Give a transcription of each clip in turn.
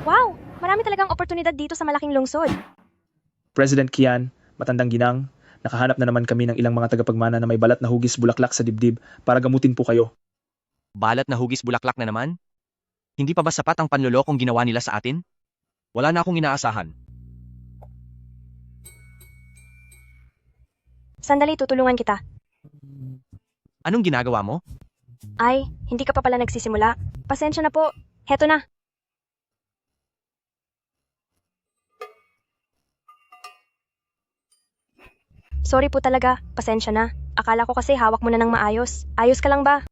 Wow! Marami talagang oportunidad dito sa malaking lungsod. President Kian, matandang ginang, nakahanap na naman kami ng ilang mga tagapagmana na may balat na hugis bulaklak sa dibdib para gamutin po kayo. Balat na hugis bulaklak na naman? Hindi pa ba sapat ang panlolokong ginawa nila sa atin? Wala na akong inaasahan. Sandali, tutulungan kita. Anong ginagawa mo? Ay, hindi ka pa pala nagsisimula. Pasensya na po. Heto na. Sorry po talaga. Pasensya na. Akala ko kasi hawak mo na ng maayos. Ayos ka lang ba?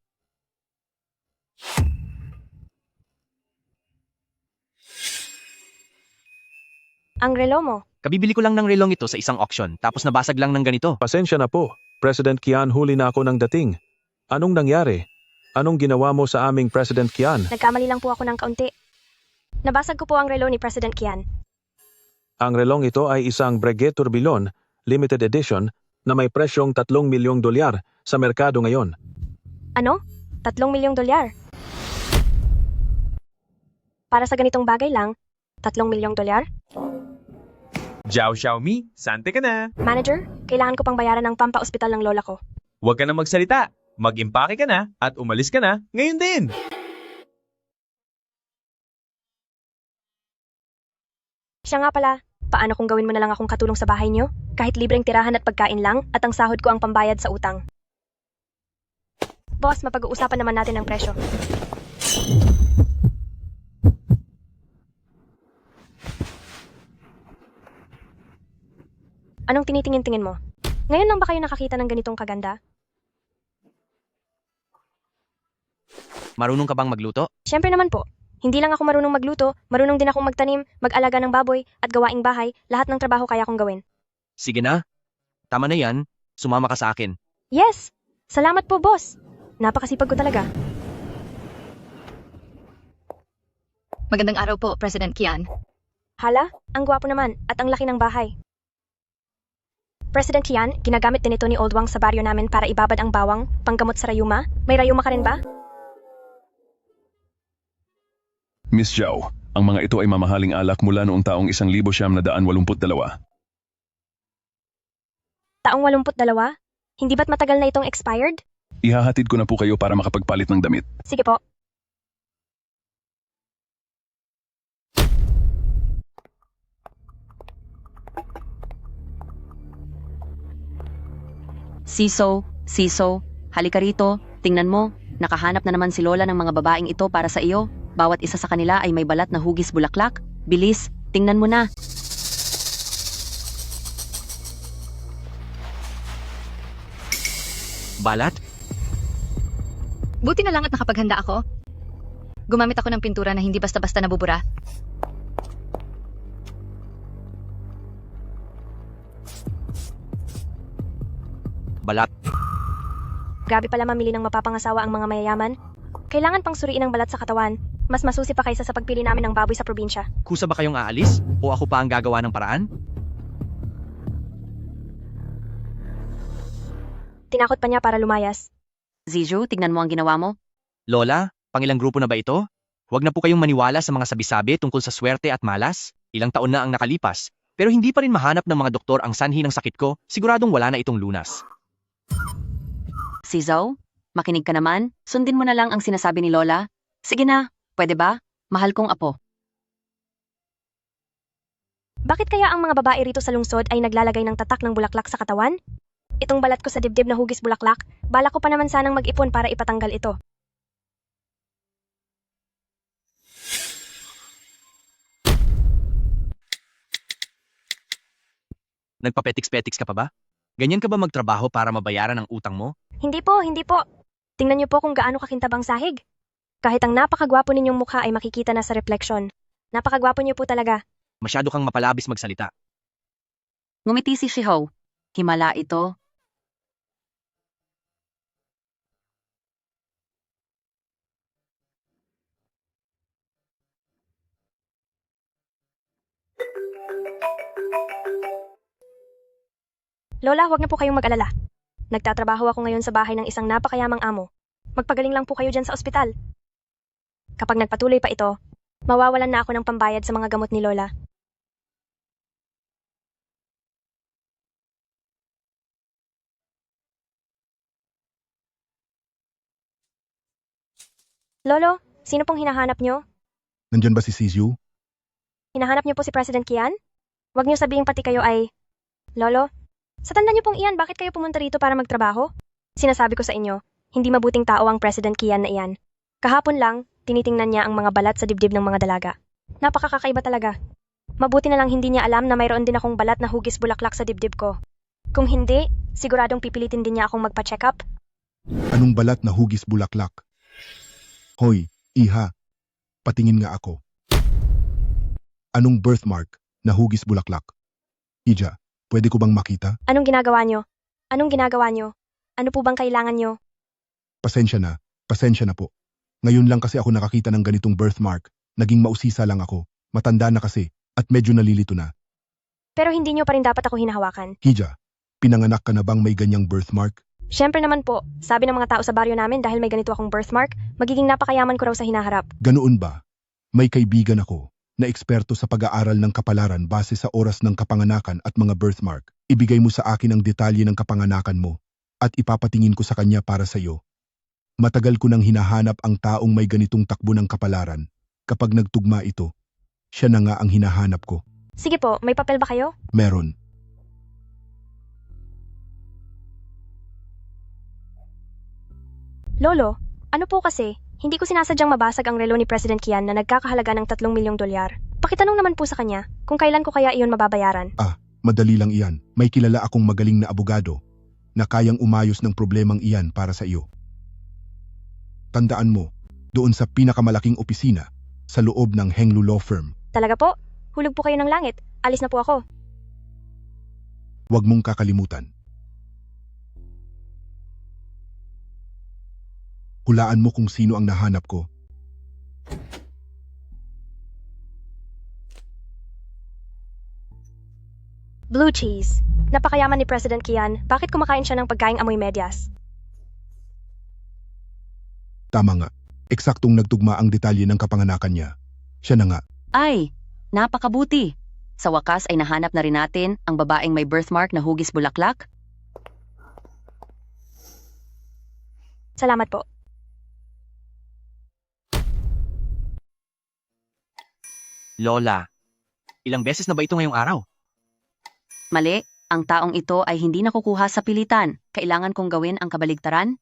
Ang relo mo. Kabibili ko lang ng relong ito sa isang auction tapos nabasag lang ng ganito. Pasensya na po. President Kian, huli na ako ng dating. Anong nangyari? Anong ginawa mo sa aming President Kian? Nagkamali lang po ako ng kaunti. Nabasag ko po ang relo ni President Kian. Ang relong ito ay isang Breguet Tourbillon, limited edition, na may presyong 3 milyong dolyar sa merkado ngayon. Ano? 3 milyong dolyar. Para sa ganitong bagay lang, 3 milyong dolyar? Jiao Xiaomi, sante ka na. Manager, kailangan ko pang bayaran ng pampa-ospital ng lola ko. Huwag ka na magsalita. Mag-impake ka na at umalis ka na ngayon din. Siya nga pala, paano kung gawin mo na lang akong katulong sa bahay niyo? Kahit libreng tirahan at pagkain lang at ang sahod ko ang pambayad sa utang. Boss, mapag-uusapan naman natin ang presyo. Anong tinitingin-tingin mo? Ngayon lang ba kayo nakakita ng ganitong kaganda? Marunong ka bang magluto? Siyempre naman po. Hindi lang ako marunong magluto, marunong din akong magtanim, mag-alaga ng baboy, at gawaing bahay, lahat ng trabaho kaya kong gawin. Sige na. Tama na yan. Sumama ka sa akin. Yes! Salamat po, boss! Napakasipag ko talaga. Magandang araw po, President Kian. Hala, ang gwapo naman at ang laki ng bahay. President Kian, ginagamit din ito ni Old Wang sa baryo namin para ibabad ang bawang, panggamot sa rayuma. May rayuma ka rin ba? Miss Zhao, ang mga ito ay mamahaling alak mula noong taong 1982. Taong 82? Hindi ba't matagal na itong expired? Ihahatid ko na po kayo para makapagpalit ng damit. Sige po. Siso, halika rito, tingnan mo, nakahanap na naman si Lola ng mga babaeng ito para sa iyo. Bawat isa sa kanila ay may balat na hugis bulaklak. Bilis, tingnan mo na. Balat? Buti na lang at nakapaghanda ako. Gumamit ako ng pintura na hindi basta-basta nabubura. Balat. Grabe pala mamili ng mapapangasawa ang mga mayayaman. Kailangan pang suriin ang balat sa katawan. Mas masusi pa kaysa sa pagpili namin ng baboy sa probinsya. Kusa ba kayong aalis? O ako pa ang gagawa ng paraan? Tinakot pa niya para lumayas. Ziju, tignan mo ang ginawa mo. Lola, pangilang grupo na ba ito? Huwag na po kayong maniwala sa mga sabi-sabi tungkol sa swerte at malas. Ilang taon na ang nakalipas. Pero hindi pa rin mahanap ng mga doktor ang sanhi ng sakit ko. Siguradong wala na itong lunas. Si Zhao, makinig ka naman. Sundin mo na lang ang sinasabi ni Lola. Sige na, pwede ba? Mahal kong apo. Bakit kaya ang mga babae rito sa lungsod ay naglalagay ng tatak ng bulaklak sa katawan? Itong balat ko sa dibdib na hugis bulaklak, bala ko pa naman sanang mag-ipon para ipatanggal ito. Nagpapetiks-petiks ka pa ba? Ganyan ka ba magtrabaho para mabayaran ang utang mo? Hindi po, hindi po. Tingnan niyo po kung gaano kakintabang sahig. Kahit ang napakagwapo ninyong mukha ay makikita na sa refleksyon. Napakagwapo niyo po talaga. Masyado kang mapalabis magsalita. Ngumiti si Shihou. Himala ito. Lola, huwag na po kayong mag-alala. Nagtatrabaho ako ngayon sa bahay ng isang napakayamang amo. Magpagaling lang po kayo dyan sa ospital. Kapag nagpatuloy pa ito, Mawawalan na ako ng pambayad sa mga gamot ni Lola. Lolo, sino pong hinahanap nyo? Nandyan ba si Sisu? Hinahanap nyo po si President Kian? Huwag nyo sabihing pati kayo ay... Lolo, sa tanda nyo pong iyan, bakit kayo pumunta rito para magtrabaho? Sinasabi ko sa inyo, hindi mabuting tao ang President Kian na iyan. Kahapon lang, tinitingnan niya ang mga balat sa dibdib ng mga dalaga. Napakakakaiba talaga. Mabuti na lang hindi niya alam na mayroon din akong balat na hugis bulaklak sa dibdib ko. Kung hindi, siguradong pipilitin din niya akong magpa-check up. Anong balat na hugis bulaklak? Hoy, iha. Patingin nga ako. Anong birthmark na hugis bulaklak? Ija, pwede ko bang makita? Anong ginagawa nyo? Anong ginagawa nyo? Ano po bang kailangan nyo? Pasensya na po. Ngayon lang kasi ako nakakita ng ganitong birthmark. Naging mausisa lang ako. Matanda na kasi at medyo nalilito na. Pero hindi nyo pa rin dapat ako hinahawakan. Hija, pinanganak ka na bang may ganyang birthmark? Siyempre naman po, sabi ng mga tao sa baryo namin dahil may ganito akong birthmark, magiging napakayaman ko raw sa hinaharap. Ganoon ba? May kaibigan ako na eksperto sa pag-aaral ng kapalaran base sa oras ng kapanganakan at mga birthmark. Ibigay mo sa akin ang detalye ng kapanganakan mo at ipapatingin ko sa kanya para sa iyo. Matagal ko nang hinahanap ang taong may ganitong takbo ng kapalaran. Kapag nagtugma ito, siya na nga ang hinahanap ko. Sige po, may papel ba kayo? Meron. Lolo, ano po kasi, hindi ko sinasadyang mabasag ang relo ni President Kian na nagkakahalaga ng 3 milyong dolyar. Pakitanong naman po sa kanya kung kailan ko kaya iyon mababayaran. Madali lang iyan. May kilala akong magaling na abogado na kayang umayos ng problemang iyan para sa iyo. Tandaan mo, doon sa pinakamalaking opisina, sa loob ng Henglu Law Firm. Talaga po? Hulog po kayo ng langit. Alis na po ako. Huwag mong kakalimutan. Hulaan mo kung sino ang nahanap ko. Blue cheese. Napakayaman ni President Kian. Bakit kumakain siya ng pagkaing amoy medyas? Tama nga. Eksaktong nagtugma ang detalye ng kapanganakan niya. Siya na nga. Ay, napakabuti. Sa wakas ay nahanap na rin natin ang babaeng may birthmark na hugis bulaklak. Salamat po. Lola, ilang beses na ba ito ngayong araw? Mali, ang taong ito ay hindi nakukuha sa pilitan. Kailangan kong gawin ang kabaligtaran?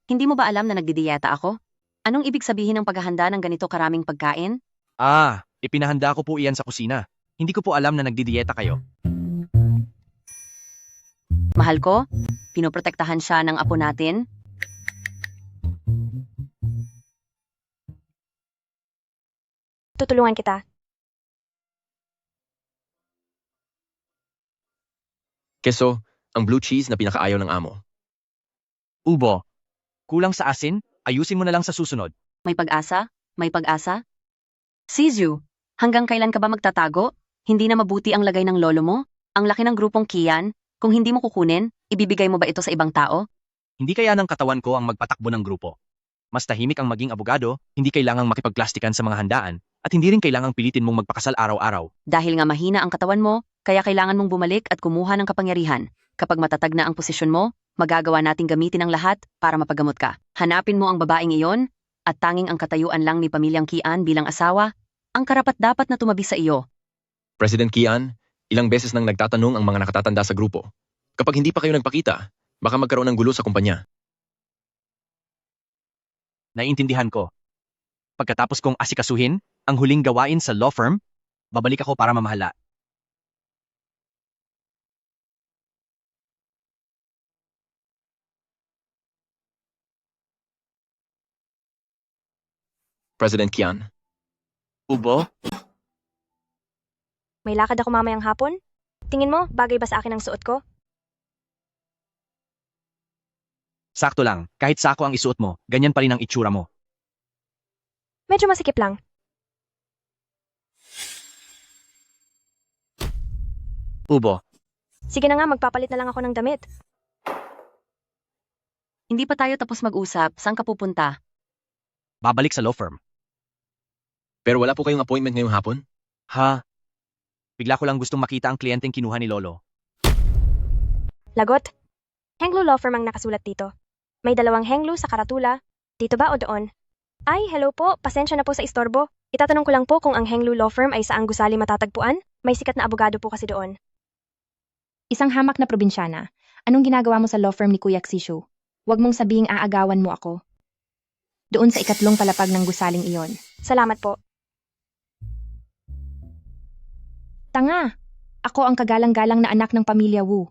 Hindi mo ba alam na nagdidiyeta ako? Anong ibig sabihin ng paghahanda ng ganito karaming pagkain? Ipinahanda ko po iyan sa kusina. Hindi ko po alam na nagdidiyeta kayo. Mahal ko, pinoprotektahan siya ng apo natin. Tutulungan kita. Keso, ang blue cheese na pinakaayaw ng amo. Ubo, kulang sa asin? Ayusin mo na lang sa susunod. May pag-asa? May pag-asa? Sizu, hanggang kailan ka ba magtatago? Hindi na mabuti ang lagay ng lolo mo? Ang laki ng grupong Kian? Kung hindi mo kukunin, ibibigay mo ba ito sa ibang tao? Hindi kaya ng katawan ko ang magpatakbo ng grupo. Mas tahimik ang maging abogado, hindi kailangang makipagplastikan sa mga handaan, at hindi rin kailangang pilitin mong magpakasal araw-araw. Dahil nga mahina ang katawan mo, kaya kailangan mong bumalik at kumuha ng kapangyarihan. Kapag matatag na ang posisyon mo, magagawa nating gamitin ang lahat para mapagamot ka. Hanapin mo ang babaeng iyon, at tanging ang katayuan lang ni Pamilyang Kian bilang asawa, ang karapat-dapat na tumabi sa iyo. President Kian, ilang beses nang nagtatanong ang mga nakatatanda sa grupo. Kapag hindi pa kayo nagpakita, baka magkaroon ng gulo sa kumpanya. Naiintindihan ko. Pagkatapos kong asikasuhin ang huling gawain sa law firm, babalik ako para mamahala. President Kian. Ubo? May lakad ako mamayang hapon? Tingin mo, bagay ba sa akin ang suot ko? Sakto lang, kahit sako ang isuot mo, ganyan pa rin ang itsura mo. Medyo masikip lang. Ubo, Sige na nga, magpapalit na lang ako ng damit. Hindi pa tayo tapos mag-usap, saan ka pupunta? babalik sa law firm. Pero wala po kayong appointment ngayong hapon? Ha? Bigla ko lang gustong makita ang kliyenteng kinuha ni Lolo. Lagot? Henglu Law Firm ang nakasulat dito. May 2 henglu sa karatula. Dito ba o doon? Ay, hello po. Pasensya na po sa istorbo. Itatanong ko lang po kung ang Henglu Law Firm ay saang gusali matatagpuan. May sikat na abogado po kasi doon. Isang hamak na probinsyana. Anong ginagawa mo sa law firm ni Kuya Xishu? Huwag mong sabihing aagawan mo ako. Doon sa 3 palapag ng gusaling iyon. Salamat po. Tanga! Ako ang kagalang-galang na anak ng pamilya Wu.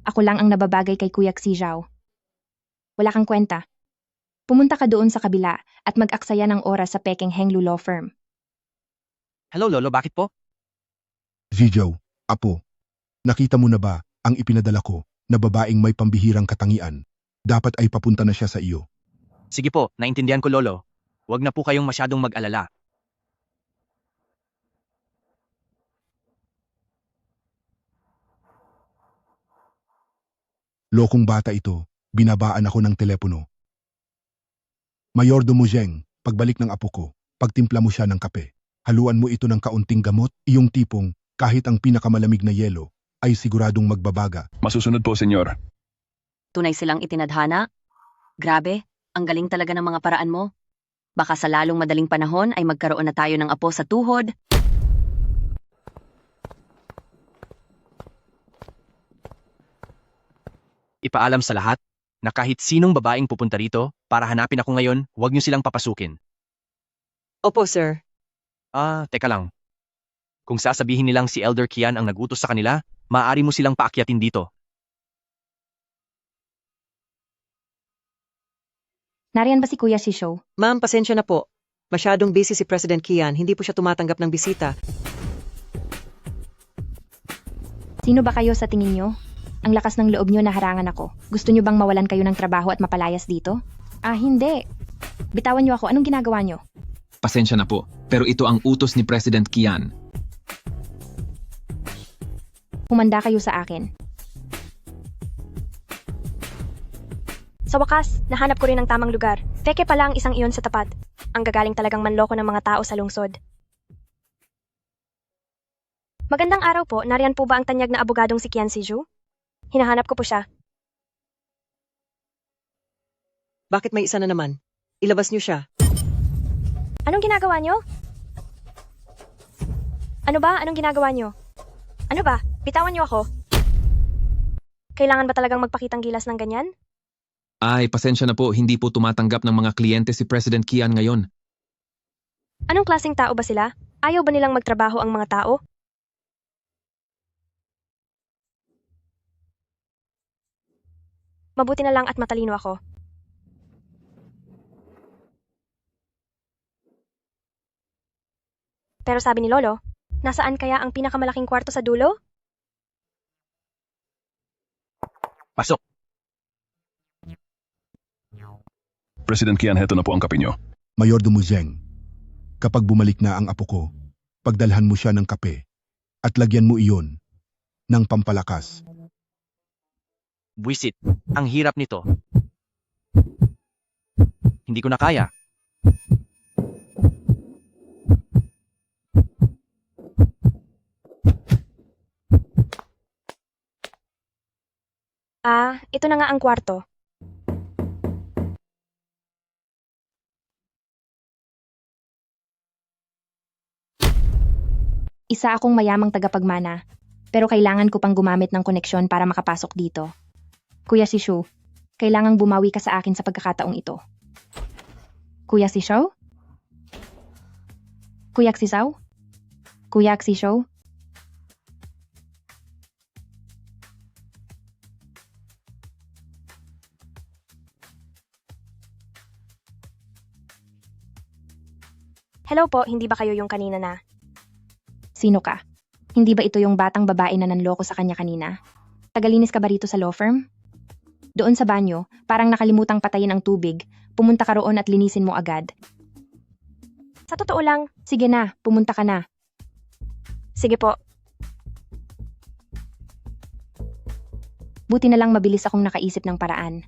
Ako lang ang nababagay kay Kuya Xizhao. Wala kang kwenta. Pumunta ka doon sa kabila at mag-aksaya ng oras sa Peking Henglu Law Firm. Hello Lolo, bakit po? Zizhou, apo, nakita mo na ba ang ipinadala ko na babaeng may pambihirang katangian? Dapat ay papunta na siya sa iyo. Sige po, naintindihan ko Lolo. Huwag na po kayong masyadong mag-alala. Lokong bata ito, binabaan ako ng telepono. Mayordomo Zheng, pagbalik ng apo ko, pagtimpla mo siya ng kape. Haluan mo ito ng kaunting gamot, iyong tipong kahit ang pinakamalamig na yelo ay siguradong magbabaga. Masusunod po, senyor. Tunay silang itinadhana? Grabe, ang galing talaga ng mga paraan mo. Baka sa lalong madaling panahon ay magkaroon na tayo ng apo sa tuhod. Ipaalam sa lahat na kahit sinong babaeng pupunta rito para hanapin ako ngayon, huwag niyo silang papasukin. Opo, sir. Teka lang. Kung sasabihin nilang si Elder Kian ang nagutos sa kanila, maaari mo silang paakyatin dito. Nariyan ba si Kuya Xishu? Ma'am, pasensya na po. Masyadong busy si President Kian, hindi po siya tumatanggap ng bisita. Sino ba kayo sa tingin nyo? Ang lakas ng loob nyo na harangan ako. Gusto nyo bang mawalan kayo ng trabaho at mapalayas dito? Hindi. Bitawan nyo ako. Anong ginagawa nyo? Pasensya na po, pero ito ang utos ni President Kian. Humanda kayo sa akin. Sa wakas, nahanap ko rin ang tamang lugar. Peke pala ang isang iyon sa tapat. Ang gagaling talagang manloko ng mga tao sa lungsod. Magandang araw po. Nariyan po ba ang tanyag na abogadong si Kian Siju? Hinahanap ko po siya. Bakit may isa na naman? Ilabas niyo siya. Anong ginagawa nyo? Ano ba? Anong ginagawa nyo? Ano ba? Bitawan nyo ako. Kailangan ba talagang magpakitang gilas ng ganyan? Ay, pasensya na po, hindi po tumatanggap ng mga kliyente si President Kian ngayon. Anong klaseng tao ba sila? Ayaw ba nilang magtrabaho ang mga tao? Mabuti na lang at matalino ako. Pero sabi ni Lolo, nasaan kaya ang pinakamalaking kwarto sa dulo? Pasok! President Kian, heto na po ang kape nyo. Mayordomo Zheng, kapag bumalik na ang apo ko, pagdalhan mo siya ng kape at lagyan mo iyon ng pampalakas. Buisit, ang hirap nito. Hindi ko na kaya. Ito na nga ang kwarto. Isa akong mayamang tagapagmana, pero kailangan ko pang gumamit ng koneksyon para makapasok dito. Kuya Xishu, kailangang bumawi ka sa akin sa pagkakataong ito. Kuya Xishu? Kuya Xishu? Kuya Xishu? Hello po, hindi ba kayo yung kanina na? Sino ka? Hindi ba ito yung batang babae na nanloko sa kanya kanina? Tagalinis ka ba rito sa law firm? Doon sa banyo, parang nakalimutang patayin ang tubig. Pumunta ka roon at linisin mo agad. Sa totoo lang, Sige na, pumunta ka na. sige po. Buti na lang mabilis akong nakaisip ng paraan.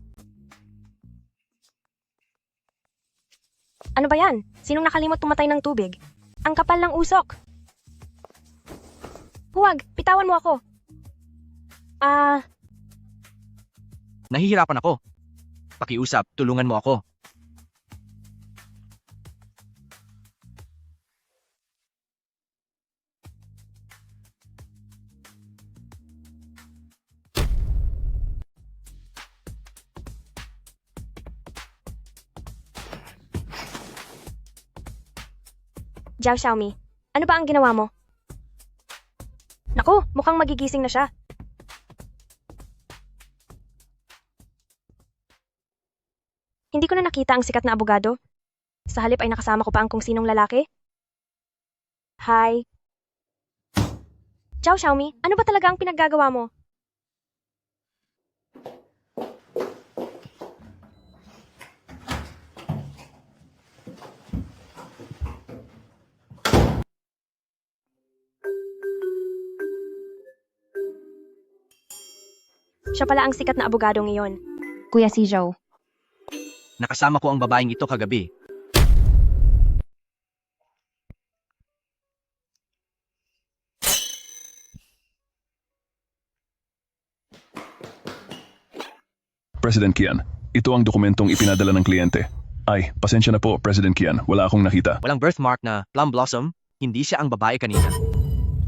Ano ba yan? Sinong nakalimot tumatay ng tubig? Ang kapal ng usok. Huwag, bitawan mo ako. Nahihirapan ako. Pakiusap, tulungan mo ako. Jiao Xiaomi, ano ba ang ginawa mo? Naku, mukhang magigising na siya. Hindi ko na nakita ang sikat na abogado. Sa halip ay nakasama ko pa ang kung sinong lalaki. Hi. Jiao Xiaomi, ano ba talaga ang pinaggagawa mo? Siya pala ang sikat na abogado ngayon. Kuya si Zhou. Nakasama ko ang babaeng ito kagabi. President Kian, ito ang dokumentong ipinadala ng kliyente. Ay, pasensya na po, President Kian. Wala akong nakita. Walang birthmark na plum blossom, hindi siya ang babae kanina.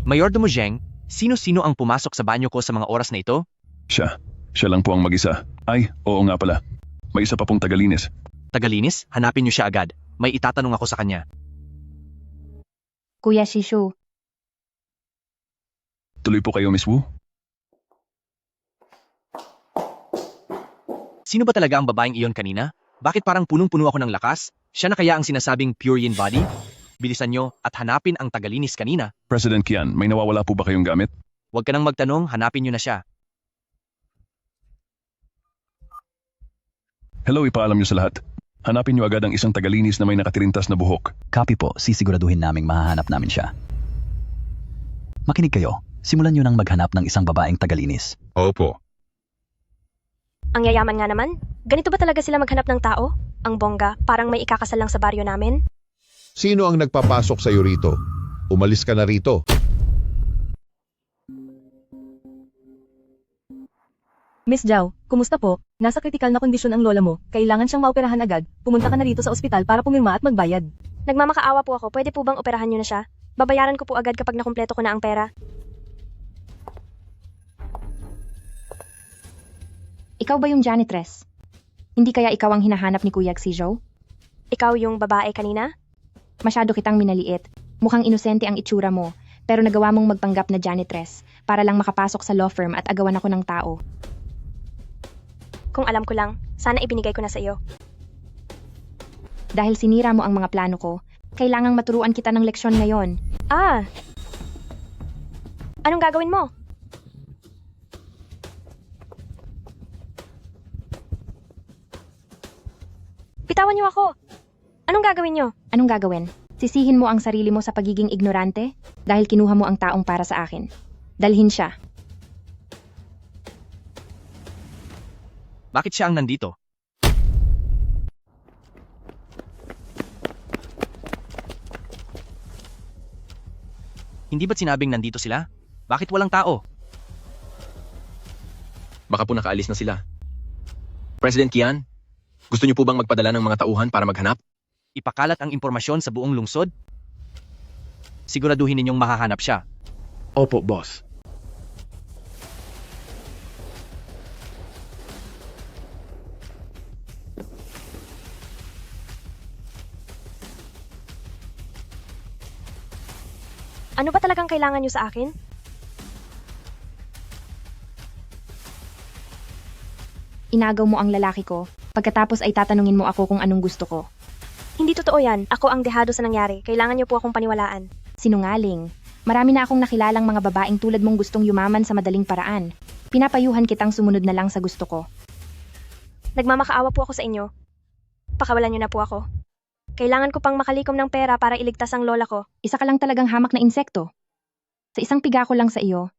Mayordomo Zheng, sino-sino ang pumasok sa banyo ko sa mga oras na ito? Siya. Siya lang po ang mag-isa. Ay, oo nga pala. May isa pa pong tagalinis. Tagalinis, hanapin niyo siya agad. May itatanong ako sa kanya. Kuya Shishu. Tuloy po kayo, Miss Wu. Sino ba talaga ang babaeng iyon kanina? Bakit parang punong-puno ako ng lakas? Siya na kaya ang sinasabing pure yin body? Bilisan nyo at hanapin ang tagalinis kanina. President Kian, may nawawala po ba kayong gamit? Huwag ka nang magtanong, hanapin nyo na siya. Hello, ipaalam niyo sa lahat. Hanapin niyo agad ang isang tagalinis na may nakatirintas na buhok. Copy po, sisiguraduhin naming mahahanap namin siya. Makinig kayo, simulan niyo nang maghanap ng isang babaeng tagalinis. Opo. Ang yayaman nga naman. Ganito ba talaga sila maghanap ng tao? Ang bongga, parang may ikakasal lang sa baryo namin. Sino ang nagpapasok sa iyo rito? Umalis ka na rito. Miss Zhao, kumusta po? Nasa kritikal na kondisyon ang lola mo. Kailangan siyang maoperahan agad. Pumunta ka na rito sa ospital para pumirma at magbayad. Nagmamakaawa po ako. Pwede po bang operahan nyo na siya? Babayaran ko po agad kapag nakumpleto ko na ang pera. Ikaw ba yung janitress? Hindi kaya ikaw ang hinahanap ni Kuya si Zhou? Ikaw yung babae kanina? Masyado kitang minaliit. Mukhang inosente ang itsura mo, pero nagawa mong magpanggap na janitress para lang makapasok sa law firm at agawan ako ng tao. Kung alam ko lang, sana ibinigay ko na sa iyo. Dahil sinira mo ang mga plano ko, kailangang maturuan kita ng leksyon ngayon. Anong gagawin mo? Bitawan niyo ako. Anong gagawin niyo? Anong gagawin? Sisihin mo ang sarili mo sa pagiging ignorante dahil kinuha mo ang taong para sa akin. Dalhin siya. Bakit siya ang nandito? Hindi ba't sinabing nandito sila? Bakit walang tao? Baka po nakaalis na sila. President Kian, gusto niyo po bang magpadala ng mga tauhan para maghanap? Ipakalat ang impormasyon sa buong lungsod? Siguraduhin ninyong mahahanap siya. Opo, boss. Ano ba talagang kailangan niyo sa akin? Inagaw mo ang lalaki ko, pagkatapos ay tatanungin mo ako kung anong gusto ko. Hindi totoo yan. Ako ang dehado sa nangyari. Kailangan niyo po akong paniwalaan. Sinungaling. Marami na akong nakilalang mga babaeng tulad mong gustong yumaman sa madaling paraan. Pinapayuhan kitang sumunod na lang sa gusto ko. Nagmamakaawa po ako sa inyo. Pakawalan niyo na po ako. Kailangan ko pang makalikom ng pera para iligtas ang lola ko. Isa ka lang talagang hamak na insekto. Sa isang piga ko lang sa iyo,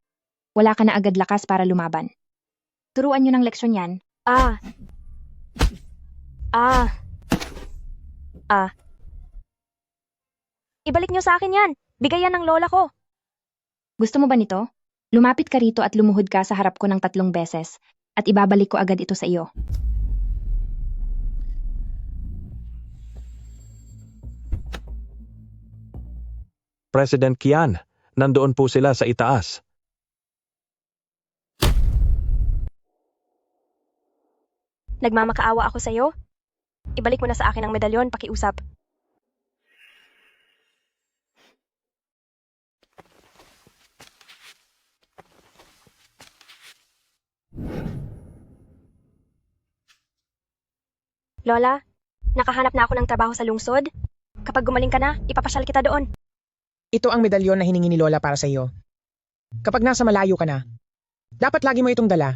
wala ka na agad lakas para lumaban. Turuan niyo ng leksyon yan. Ibalik niyo sa akin yan. Bigay yan ng lola ko. Gusto mo ba nito? Lumapit ka rito at lumuhod ka sa harap ko ng 3 beses at ibabalik ko agad ito sa iyo. President Kian, nandoon po sila sa itaas. Nagmamakaawa ako sa iyo. Ibalik mo na sa akin ang medalyon, pakiusap. Lola, nakahanap na ako ng trabaho sa lungsod. Kapag gumaling ka na, ipapasyal kita doon. Ito ang medalyon na hiningi ni Lola para sa iyo. Kapag nasa malayo ka na, dapat lagi mo itong dala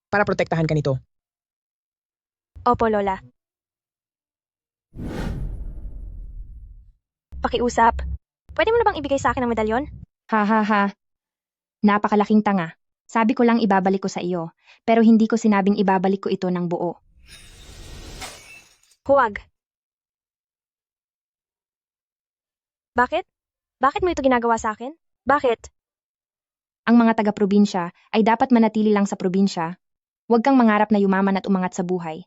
para protektahan ka nito. Opo, Lola. Pakiusap. Pwede mo na bang ibigay sa akin ang medalyon? Ha ha ha. Napakalaking tanga. Sabi ko lang ibabalik ko sa iyo, pero hindi ko sinabing ibabalik ko ito ng buo. Huwag. Bakit? Bakit mo ito ginagawa sa akin? Bakit? Ang mga taga-probinsya ay dapat manatili lang sa probinsya. Huwag kang mangarap na yumaman at umangat sa buhay.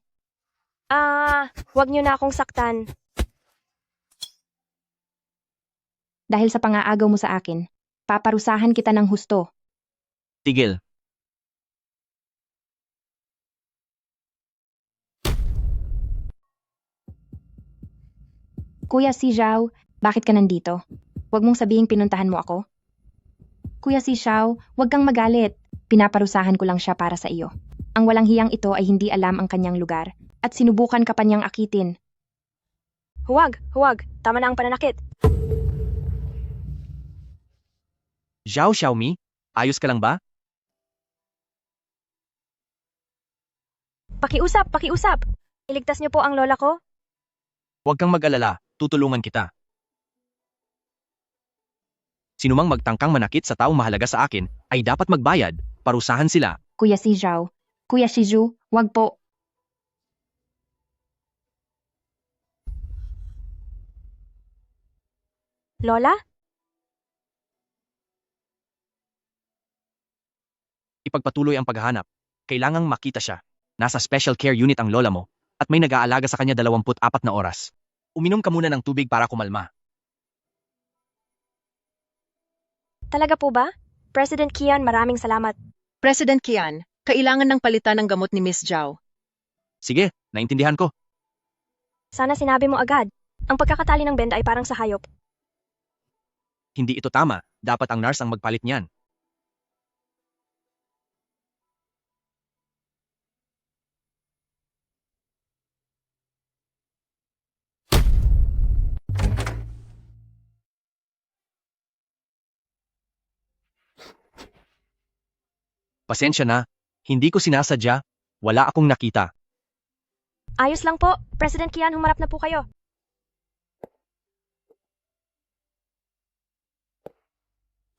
Huwag niyo na akong saktan. Dahil sa pangaagaw mo sa akin, paparusahan kita ng husto. Tigil. Kuya Si Zhao, bakit ka nandito? Huwag mong sabihing pinuntahan mo ako. Kuya Si Zhao, huwag kang magalit. Pinaparusahan ko lang siya para sa iyo. Ang walang hiyang ito ay hindi alam ang kanyang lugar at sinubukan ka pa niyang akitin. Huwag. Tama na ang pananakit. Zhao Xiaomi, ayos ka lang ba? Pakiusap. Iligtas niyo po ang lola ko. Huwag kang mag-alala, tutulungan kita. Sinumang magtangkang manakit sa taong mahalaga sa akin ay dapat magbayad, parusahan sila. Kuya Si Zhao, Kuya Shiju, huwag po. Lola? Ipagpatuloy ang paghahanap. Kailangang makita siya. Nasa special care unit ang lola mo at may nag-aalaga sa kanya 24 na oras. Uminom ka muna ng tubig para kumalma. Talaga po ba? President Kian, maraming salamat. President Kian, kailangan ng palitan ng gamot ni Miss Zhao. Sige, naintindihan ko. Sana sinabi mo agad. Ang pagkakatali ng benda ay parang sa hayop. Hindi ito tama. Dapat ang nurse ang magpalit niyan. Pasensya na, hindi ko sinasadya, wala akong nakita. Ayos lang po. President Kian, humarap na po kayo.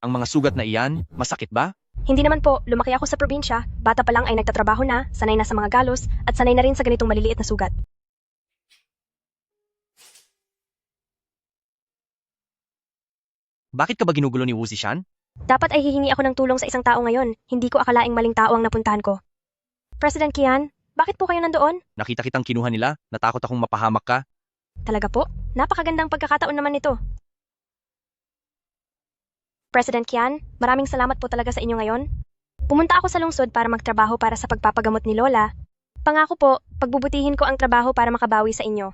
Ang mga sugat na iyan, masakit ba? Hindi naman po, lumaki ako sa probinsya, bata pa lang ay nagtatrabaho na, sanay na sa mga galos, at sanay na rin sa ganitong maliliit na sugat. Bakit ka ba ginugulo ni Wu Zishan? Dapat ay hihingi ako ng tulong sa isang tao ngayon, hindi ko akalaing maling tao ang napuntahan ko. President Kian, bakit po kayo nandoon? Nakita kitang kinuha nila, natakot akong mapahamak ka. Talaga po? Napakagandang pagkakataon naman nito. President Kian, maraming salamat po talaga sa inyo ngayon. Pumunta ako sa lungsod para magtrabaho para sa pagpapagamot ni Lola. Pangako po, pagbubutihin ko ang trabaho para makabawi sa inyo.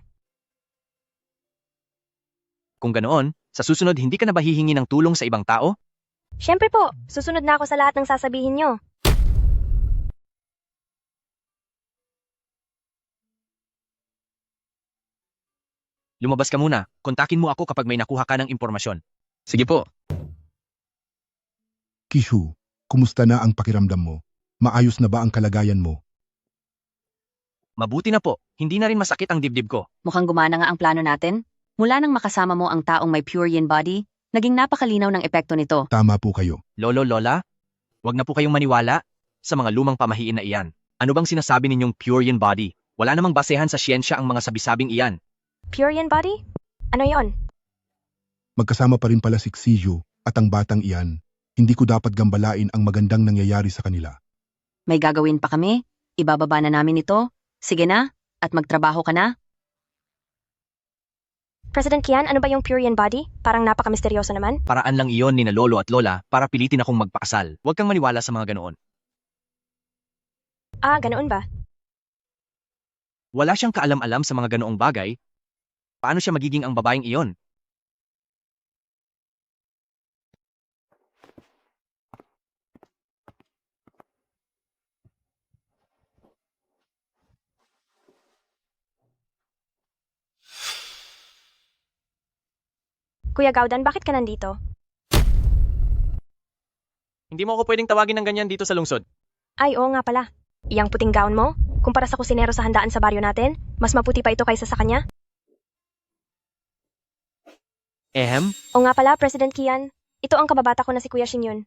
Kung ganoon, sa susunod hindi ka na ba hihingi ng tulong sa ibang tao? Siyempre po, susunod na ako sa lahat ng sasabihin nyo. Lumabas ka muna, kontakin mo ako kapag may nakuha ka ng impormasyon. Sige po. Kishu, kumusta na ang pakiramdam mo? Maayos na ba ang kalagayan mo? Mabuti na po, hindi na rin masakit ang dibdib ko. Mukhang gumana nga ang plano natin. Mula nang makasama mo ang taong may Purian body, naging napakalinaw ng epekto nito. Tama po kayo. Lolo, Lola, wag na po kayong maniwala sa mga lumang pamahiin na iyan. Ano bang sinasabi ninyong Purian body? Wala namang basehan sa siyensya ang mga sabisabing iyan. Purian body? Ano yon? Magkasama pa rin pala si Xiju at ang batang iyan. Hindi ko dapat gambalain ang magandang nangyayari sa kanila. May gagawin pa kami? Ibababa na namin ito? Sige na, at magtrabaho ka na? President Kian, ano ba yung Purian body? Parang napaka-misteryoso naman. Paraan lang iyon ni na lolo at lola para pilitin akong magpakasal. Huwag kang maniwala sa mga ganoon. Ah, ganoon ba? Wala siyang kaalam-alam sa mga ganoong bagay. Paano siya magiging ang babaeng iyon? Kuya Gaudan, bakit ka nandito? Hindi mo ako pwedeng tawagin ng ganyan dito sa lungsod. Ay, oo nga pala. Iyang puting gown mo? Kumpara sa kusinero sa handaan sa baryo natin, mas maputi pa ito kaysa sa kanya? Ehem? O nga pala, President Kian. Ito ang kababata ko na si Kuya Shingyun.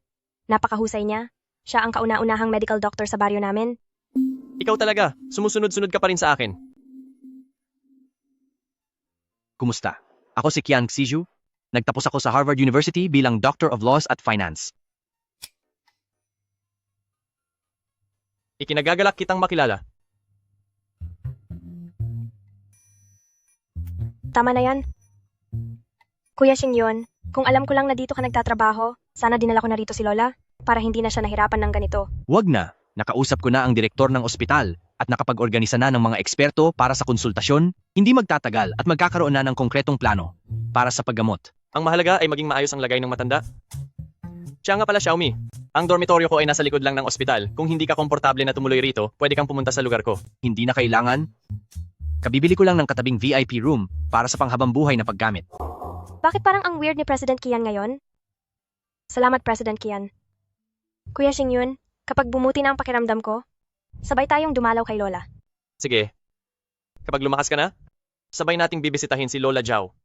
Napakahusay niya. Siya ang kauna-unahang medical doctor sa baryo namin. Ikaw talaga, sumusunod-sunod ka pa rin sa akin. Kumusta? Ako si Kian Xiju. Nagtapos ako sa Harvard University bilang Doctor of Laws at Finance. Ikinagagalak kitang makilala. Tama na yan. Kuya Shingyun, kung alam ko lang na dito ka nagtatrabaho, sana dinala ko na rito si Lola para hindi na siya nahirapan ng ganito. Wag na, nakausap ko na ang direktor ng ospital at nakapag-organisa na ng mga eksperto para sa konsultasyon, hindi magtatagal at magkakaroon na ng konkretong plano para sa paggamot. Ang mahalaga ay maging maayos ang lagay ng matanda. Siya nga pala, Xiaomi. Ang dormitoryo ko ay nasa likod lang ng ospital. Kung hindi ka komportable na tumuloy rito, pwede kang pumunta sa lugar ko. Hindi na kailangan. Kabibili ko lang ng katabing VIP room para sa panghabang buhay na paggamit. Bakit parang ang weird ni President Kian ngayon? Salamat, President Kian. Kuya Shingyun, kapag bumuti na ang pakiramdam ko, sabay tayong dumalaw kay Lola. Sige. Kapag lumakas ka na, sabay nating bibisitahin si Lola Zhao.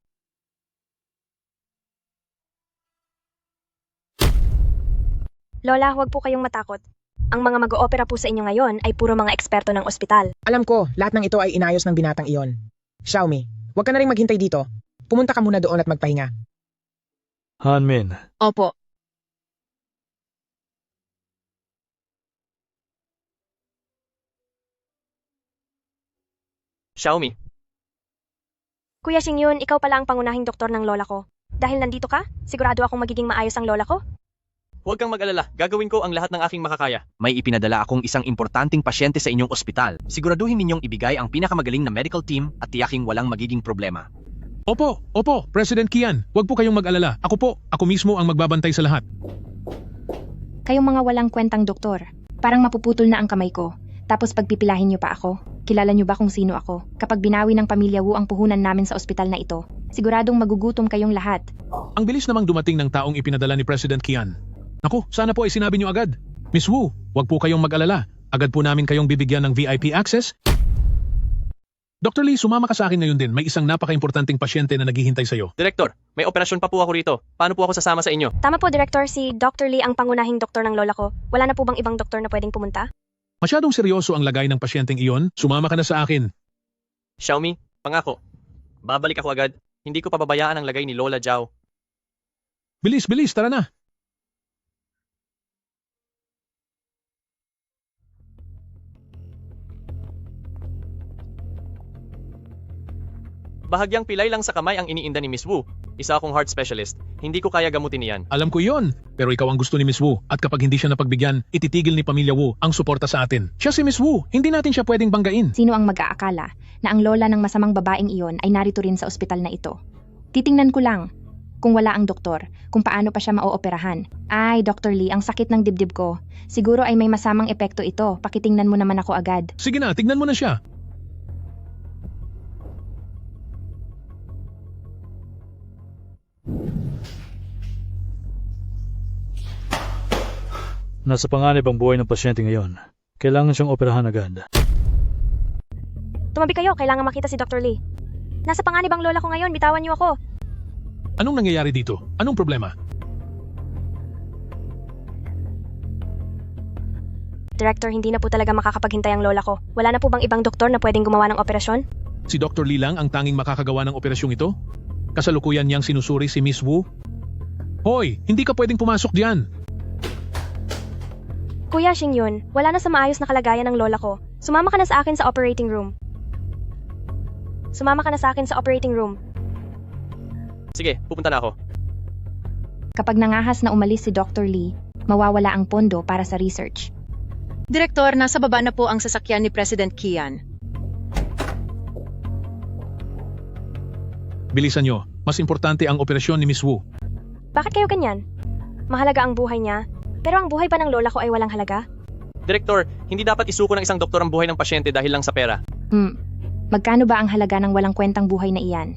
Lola, huwag po kayong matakot. Ang mga mag-oopera po sa inyo ngayon ay puro mga eksperto ng ospital. Alam ko, lahat ng ito ay inayos ng binatang iyon. Xiaomi, huwag ka na rin maghintay dito. Pumunta ka muna doon at magpahinga. Hanmin, Opo. Xiaomi, Kuya Shingyun, ikaw pala ang pangunahing doktor ng lola ko. Dahil nandito ka, sigurado akong magiging maayos ang lola ko? huwag kang mag-alala. Gagawin ko ang lahat ng aking makakaya. May ipinadala akong isang importanteng pasyente sa inyong ospital. Siguraduhin ninyong ibigay ang pinakamagaling na medical team at tiyaking walang magiging problema. Opo, President Kian. Huwag po kayong mag-alala. Ako mismo ang magbabantay sa lahat. Kayong mga walang kwentang doktor. Parang mapuputol na ang kamay ko. Tapos pagpipilahin niyo pa ako. Kilala niyo ba kung sino ako? Kapag binawi ng pamilya Wu ang puhunan namin sa ospital na ito, siguradong magugutom kayong lahat. Ang bilis namang dumating ng taong ipinadala ni President Kian. Naku, sana po ay sinabi niyo agad. Miss Wu, huwag po kayong mag-alala. Agad po namin kayong bibigyan ng VIP access. Dr. Lee, sumama ka sa akin ngayon din. May isang napaka-importanting pasyente na naghihintay sa'yo. Direktor, may operasyon pa po ako rito. Paano po ako sasama sa inyo? Tama po, Director, si Dr. Lee ang pangunahing doktor ng lola ko. Wala na po bang ibang doktor na pwedeng pumunta? Masyadong seryoso ang lagay ng pasyenteng iyon. Sumama ka na sa akin. Xiaomi, pangako. Babalik ako agad. Hindi ko pababayaan ang lagay ni Lola Zhao. Bilis, tara na. Bahagyang pilay lang sa kamay ang iniinda ni Miss Wu. Isa akong heart specialist. Hindi ko kaya gamutin niyan. Alam ko yon, pero ikaw ang gusto ni Miss Wu at kapag hindi siya napagbigyan, ititigil ni Pamilya Wu ang suporta sa atin. Siya si Miss Wu, hindi natin siya pwedeng banggain. Sino ang mag-aakala na ang lola ng masamang babaeng iyon ay narito rin sa ospital na ito? Titingnan ko lang kung wala ang doktor, kung paano pa siya maooperahan. Ay, Dr. Lee, ang sakit ng dibdib ko. Siguro ay may masamang epekto ito. Pakitingnan mo naman ako agad. Sige na, tignan mo na siya. nasa panganib ang buhay ng pasyente ngayon. Kailangan siyang operahan agad. Tumabi kayo, kailangan makita si Dr. Lee. Nasa panganib ang lola ko ngayon, bitawan niyo ako. Anong nangyayari dito? Anong problema? Director, hindi na po talaga makakapaghintay ang lola ko. Wala na po bang ibang doktor na pwedeng gumawa ng operasyon? Si Dr. Lee lang ang tanging makakagawa ng operasyong ito? Kasalukuyan niyang sinusuri si Miss Wu. Hoy, hindi ka pwedeng pumasok diyan. Kuya Xingyun, wala na sa maayos na kalagayan ng lola ko. Sumama ka na sa akin sa operating room. Sumama ka na sa akin sa operating room. Sige, pupunta na ako. Kapag nangahas na umalis si Dr. Lee, mawawala ang pondo para sa research. Direktor, nasa baba na po ang sasakyan ni President Kian. Bilisan nyo, mas importante ang operasyon ni Miss Wu. Bakit kayo ganyan? Mahalaga ang buhay niya, pero ang buhay ba ng lola ko ay walang halaga? Direktor, hindi dapat isuko ng isang doktor ang buhay ng pasyente dahil lang sa pera. Magkano ba ang halaga ng walang kwentang buhay na iyan?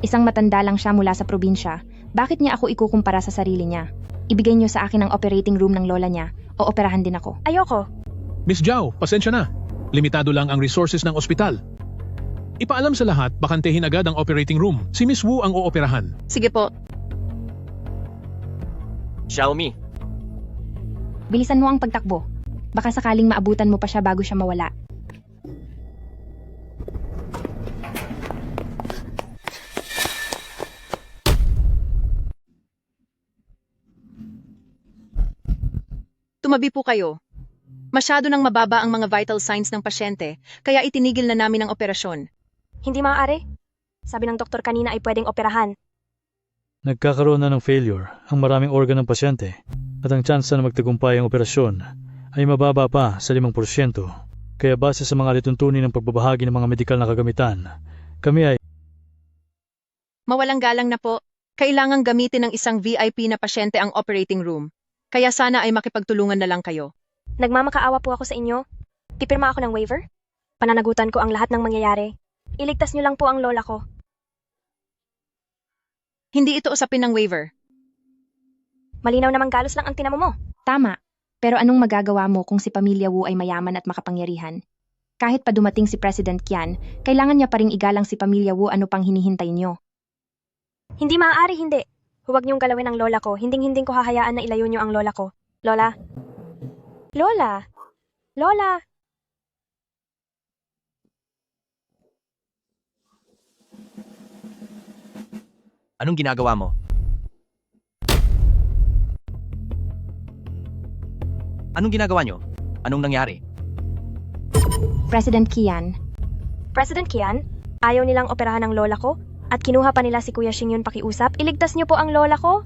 Isang matanda lang siya mula sa probinsya, bakit niya ako ikukumpara sa sarili niya? Ibigay niyo sa akin ang operating room ng lola niya, o operahan din ako. Ayoko. Miss Zhao, pasensya na. Limitado lang ang resources ng ospital. Ipaalam sa lahat, bakantehin agad ang operating room. Si Miss Wu ang ooperahan. Sige po. Xiaomi, Bilisan mo ang pagtakbo. Baka sakaling maabutan mo pa siya bago siya mawala. Tumabi po kayo. Masyado nang mababa ang mga vital signs ng pasyente, kaya itinigil na namin ang operasyon. Hindi maaari. Sabi ng doktor kanina ay pwedeng operahan. Nagkakaroon na ng failure ang maraming organ ng pasyente at ang tsansa na magtagumpay ang operasyon ay mababa pa sa 5%. Kaya base sa mga lituntunin ng pagbabahagi ng mga medikal na kagamitan, kami ay Mawalang galang na po. Kailangang gamitin ng isang VIP na pasyente ang operating room. Kaya sana ay makipagtulungan na lang kayo. Nagmamakaawa po ako sa inyo. Pipirma ako ng waiver. Pananagutan ko ang lahat ng mangyayari. Iligtas niyo lang po ang lola ko. Hindi ito usapin ng waiver. Malinaw namang galos lang ang tinamo mo. Tama. Pero anong magagawa mo kung si Pamilya Wu ay mayaman at makapangyarihan? Kahit pa dumating si President Qian, kailangan niya pa ring igalang si Pamilya Wu ano pang hinihintay niyo. Hindi maaari, hindi. Huwag niyong galawin ang lola ko. Hinding-hinding ko hahayaan na ilayo niyo ang lola ko. Lola? Lola? Lola? Anong ginagawa mo? Anong ginagawa nyo? Anong nangyari? President Qian, President Qian? Ayaw nilang operahan ang lola ko? At kinuha pa nila si Kuya Xingyun pakiusap? Iligtas niyo po ang lola ko?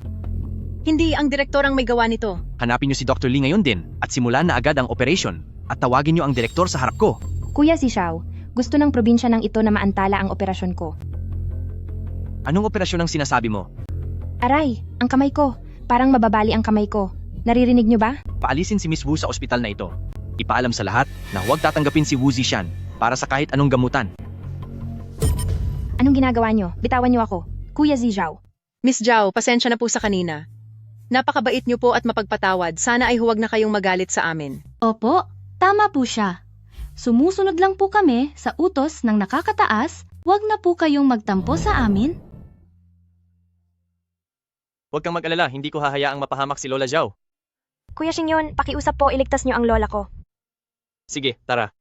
Hindi ang direktor ang may gawa nito. Hanapin nyo si Dr. Lee ngayon din at simulan na agad ang operation at tawagin nyo ang direktor sa harap ko. Kuya si Xiao, gusto ng probinsya ng ito na maantala ang operasyon ko. Anong operasyon ang sinasabi mo? Aray, ang kamay ko. Parang mababali ang kamay ko. Naririnig niyo ba? Paalisin si Miss Wu sa ospital na ito. Ipaalam sa lahat na huwag tatanggapin si Wu Zishan para sa kahit anong gamutan. Anong ginagawa niyo? Bitawan niyo ako. Kuya Zhao. Miss Zhao, pasensya na po sa kanina. Napakabait niyo po at mapagpatawad. Sana ay huwag na kayong magalit sa amin. Opo, tama po siya. Sumusunod lang po kami sa utos ng nakakataas. Huwag na po kayong magtampo sa amin. huwag kang mag-alala, hindi ko hahayaang mapahamak si Lola Zhao. Kuya Xingyun, pakiusap po, iligtas niyo ang lola ko. Sige, tara.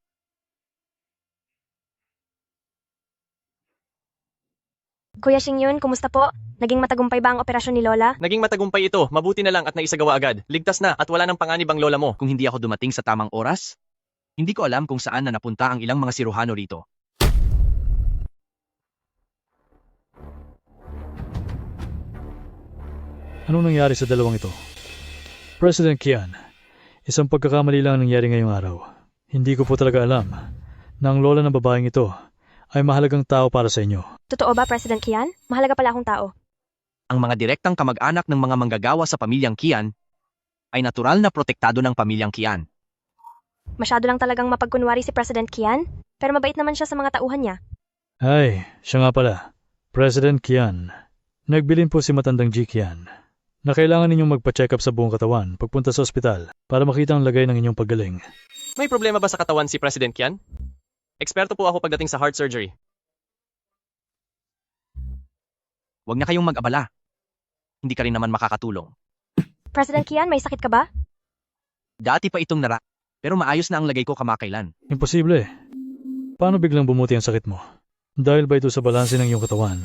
Kuya Xingyun, kumusta po? Naging matagumpay ba ang operasyon ni lola? Naging matagumpay ito, mabuti na lang at naisagawa agad. Ligtas na at wala nang panganib ang lola mo. Kung hindi ako dumating sa tamang oras, hindi ko alam kung saan na napunta ang ilang mga siruhano rito. Anong nangyari sa dalawang ito? President Qian, isang pagkakamali lang ang nangyari ngayong araw. Hindi ko po talaga alam na ang lola ng babaeng ito ay mahalagang tao para sa inyo. Totoo ba, President Qian? Mahalaga pala akong tao. Ang mga direktang kamag-anak ng mga manggagawa sa pamilyang Qian ay natural na protektado ng pamilyang Qian. Masyado lang talagang mapagkunwari si President Qian, pero mabait naman siya sa mga tauhan niya. Ay, siya nga pala. President Qian. Nagbilin po si matandang Ji Qian na kailangan ninyong magpa-check up sa buong katawan pagpunta sa ospital para makita ang lagay ng inyong paggaling. May problema ba sa katawan si President Qian? Eksperto po ako pagdating sa heart surgery. Huwag na kayong mag-abala. Hindi ka rin naman makakatulong. President Qian, may sakit ka ba? Dati pa itong nara, pero maayos na ang lagay ko kamakailan. Imposible. Paano biglang bumuti ang sakit mo? Dahil ba ito sa balanse ng iyong katawan?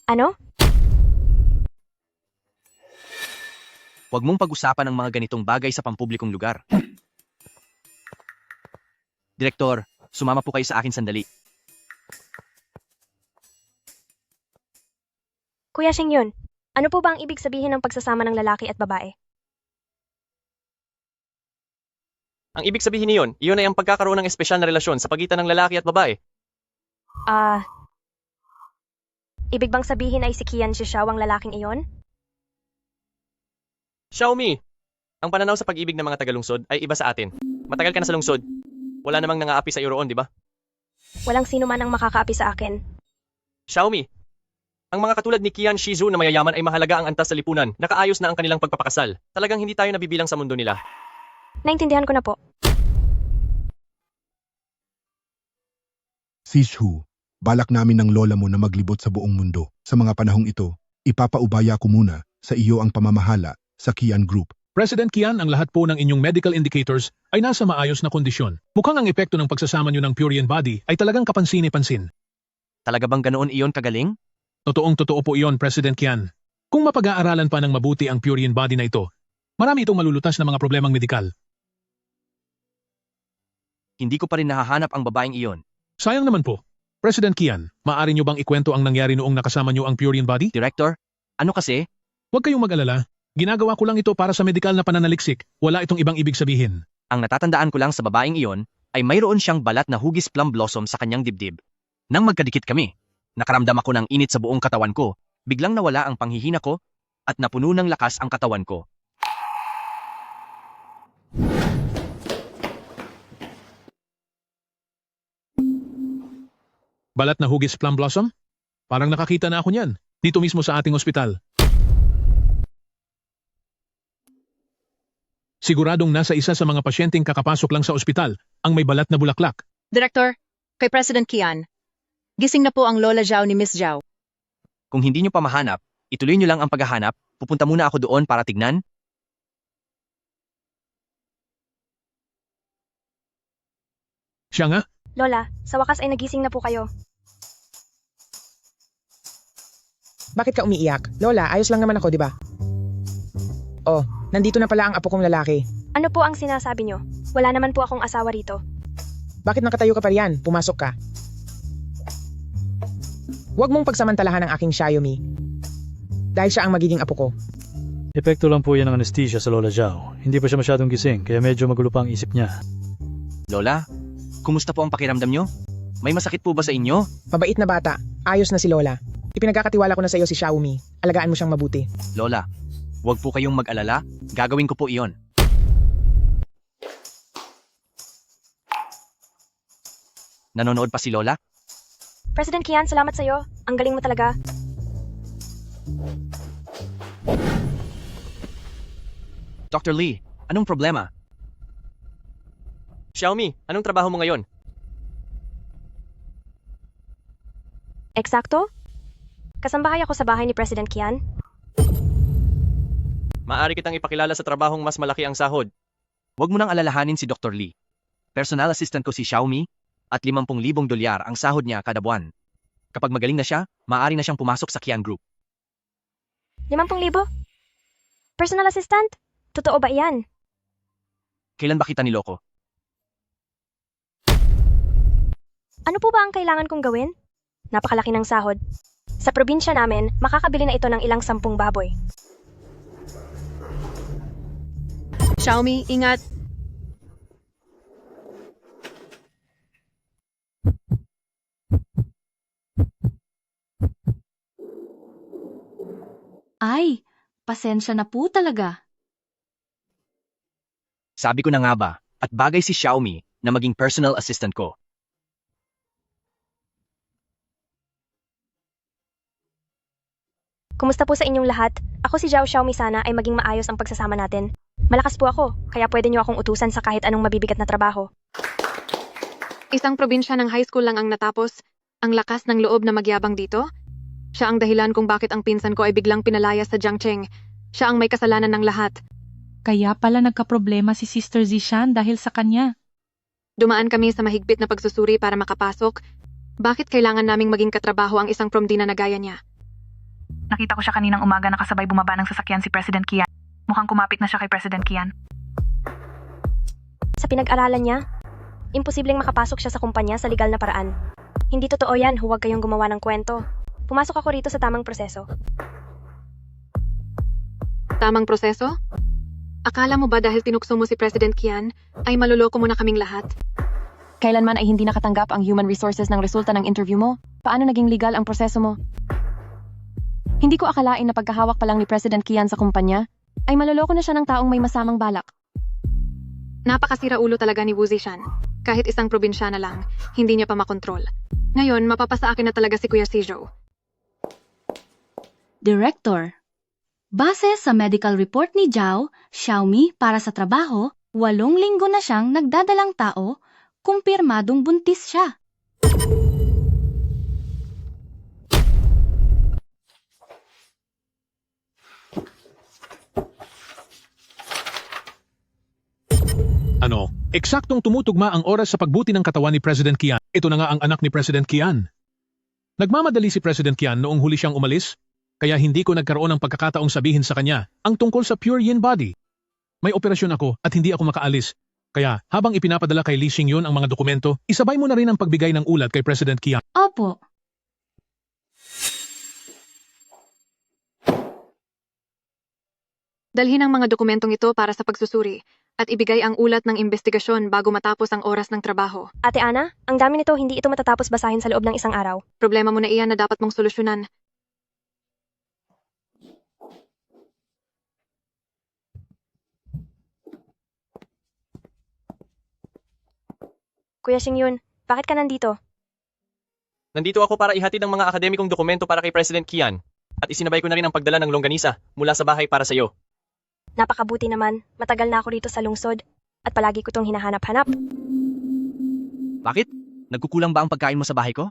Ano? Huwag mong pag-usapan ang mga ganitong bagay sa pampublikong lugar. Direktor, sumama po kayo sa akin sandali. Kuya Xingyun, ano po ba ang ibig sabihin ng pagsasama ng lalaki at babae? Ang ibig sabihin niyon, iyon ay ang pagkakaroon ng espesyal na relasyon sa pagitan ng lalaki at babae. Ibig bang sabihin ay si Kian Xiao ang lalaking iyon? Xiaomi! Ang pananaw sa pag-ibig ng mga tagalungsod ay iba sa atin. Matagal ka na sa lungsod. Wala namang nangaapi sa iyo roon, di ba? Walang sino man ang makakaapi sa akin. Xiaomi! Ang mga katulad ni Kian Shizu na mayayaman ay mahalaga ang antas sa lipunan. Nakaayos na ang kanilang pagpapakasal. Talagang hindi tayo nabibilang sa mundo nila. Naintindihan ko na po. Sishu, balak namin ng lola mo na maglibot sa buong mundo. Sa mga panahong ito, ipapaubaya ko muna sa iyo ang pamamahala sa Kian Group. President Kian, ang lahat po ng inyong medical indicators ay nasa maayos na kondisyon. Mukhang ang epekto ng pagsasama nyo ng Purian Body ay talagang kapansin-pansin. Talaga bang ganoon iyon kagaling? Totoong-totoo po iyon, President Kian. Kung mapag-aaralan pa ng mabuti ang Purian Body na ito, marami itong malulutas na mga problemang medikal. Hindi ko pa rin nahahanap ang babaeng iyon. Sayang naman po. President Kian, maaari nyo bang ikwento ang nangyari noong nakasama nyo ang Purian Body? Director, ano kasi? Huwag kayong mag-alala. Ginagawa ko lang ito para sa medikal na pananaliksik. Wala itong ibang ibig sabihin. Ang natatandaan ko lang sa babaeng iyon ay mayroon siyang balat na hugis plum blossom sa kanyang dibdib. Nang magkadikit kami, nakaramdam ako ng init sa buong katawan ko. Biglang nawala ang panghihina ko at napuno ng lakas ang katawan ko. Balat na hugis plum blossom? Parang nakakita na ako niyan. Dito mismo sa ating ospital. Siguradong nasa isa sa mga pasyenteng kakapasok lang sa ospital ang may balat na bulaklak. Director, kay President Kian. Gising na po ang Lola Zhao ni Miss Zhao. Kung hindi nyo pa mahanap, ituloy nyo lang ang paghahanap. Pupunta muna ako doon para tignan. Siya nga? Lola, sa wakas ay nagising na po kayo. Bakit ka umiiyak? Lola, ayos lang naman ako, di ba? Oh, nandito na pala ang apo kong lalaki. Ano po ang sinasabi nyo? Wala naman po akong asawa rito. Bakit nakatayo ka pa riyan? Pumasok ka. Huwag mong pagsamantalahan ang aking Xiaomi. Dahil siya ang magiging apo ko. Epekto lang po yan ng anesthesia sa Lola Zhao. Hindi pa siya masyadong gising, kaya medyo magulo pa ang isip niya. Lola, kumusta po ang pakiramdam nyo? May masakit po ba sa inyo? Mabait na bata. Ayos na si Lola. Ipinagkakatiwala ko na sa iyo si Xiaomi. Alagaan mo siyang mabuti. Lola, huwag po kayong mag-alala. Gagawin ko po iyon. Nanonood pa si Lola? President Kian, salamat sa iyo. Ang galing mo talaga. Dr. Lee, anong problema? Xiaomi, anong trabaho mo ngayon? Eksakto? Kasambahay ako sa bahay ni President Kian. Maaari kitang ipakilala sa trabahong mas malaki ang sahod. Huwag mo nang alalahanin si Dr. Lee. Personal assistant ko si Xiaomi at 50,000 dolyar ang sahod niya kada buwan. Kapag magaling na siya, maaari na siyang pumasok sa Kian Group. 50,000? Personal assistant? Totoo ba iyan? Kailan ba kita niloko? Ano po ba ang kailangan kong gawin? Napakalaki ng sahod. Sa probinsya namin, makakabili na ito ng ilang 10 baboy. Xiaomi, ingat. Ay, pasensya na po talaga. Sabi ko na nga ba, at bagay si Xiaomi na maging personal assistant ko. Kumusta po sa inyong lahat? Ako si Zhao Xiaomi, sana ay maging maayos ang pagsasama natin. Malakas po ako, kaya pwede niyo akong utusan sa kahit anong mabibigat na trabaho. Isang probinsya ng high school lang ang natapos. Ang lakas ng loob na magyabang dito? Siya ang dahilan kung bakit ang pinsan ko ay biglang pinalaya sa Jiangcheng. Siya ang may kasalanan ng lahat. Kaya pala nagkaproblema si Sister Zishan dahil sa kanya. Dumaan kami sa mahigpit na pagsusuri para makapasok. Bakit kailangan naming maging katrabaho ang isang promdina na gaya niya? Nakita ko siya kaninang umaga nakasabay bumaba ng sasakyan si President Kian. Mukhang kumapit na siya kay President Kian. Sa pinag-aralan niya, imposibleng makapasok siya sa kumpanya sa legal na paraan. Hindi totoo yan, huwag kayong gumawa ng kwento. Pumasok ako rito sa tamang proseso. Tamang proseso? Akala mo ba dahil tinukso mo si President Kian, ay maluloko mo na kaming lahat? Kailanman ay hindi nakatanggap ang human resources ng resulta ng interview mo? Paano naging legal ang proseso mo? Hindi ko akalain na pagkahawak pa lang ni President Kian sa kumpanya, ay maluloko na siya ng taong may masamang balak. Napakasira ulo talaga ni Wu Zishan. Kahit isang probinsyana lang, hindi niya pa makontrol. Ngayon, mapapasa akin na talaga si Kuya Sizhou. Director, base sa medical report ni Zhao, Xiaomi para sa trabaho, 8 linggo na siyang nagdadalang tao, kumpirmadong buntis siya. Ano, eksaktong tumutugma ang oras sa pagbuti ng katawan ni President Kian. Ito na nga ang anak ni President Kian. Nagmamadali si President Kian noong huli siyang umalis, kaya hindi ko nagkaroon ng pagkakataong sabihin sa kanya ang tungkol sa Pure Yin Body. May operasyon ako at hindi ako makaalis. Kaya habang ipinapadala kay Lee Xingyun ang mga dokumento, isabay mo na rin ang pagbigay ng ulat kay President Kian. Opo. Dalhin ang mga dokumentong ito para sa pagsusuri at ibigay ang ulat ng investigasyon bago matapos ang oras ng trabaho. Ate Ana, ang dami nito, hindi ito matatapos basahin sa loob ng isang araw. Problema mo na iyan na dapat mong solusyonan. Kuya Xingyun, bakit ka nandito? Nandito ako para ihatid ang mga akademikong dokumento para kay President Kian. At isinabay ko na rin ang pagdala ng longganisa mula sa bahay para sa iyo. Napakabuti naman, matagal na ako rito sa lungsod at palagi ko itong hinahanap-hanap. Bakit? Nagkukulang ba ang pagkain mo sa bahay ko?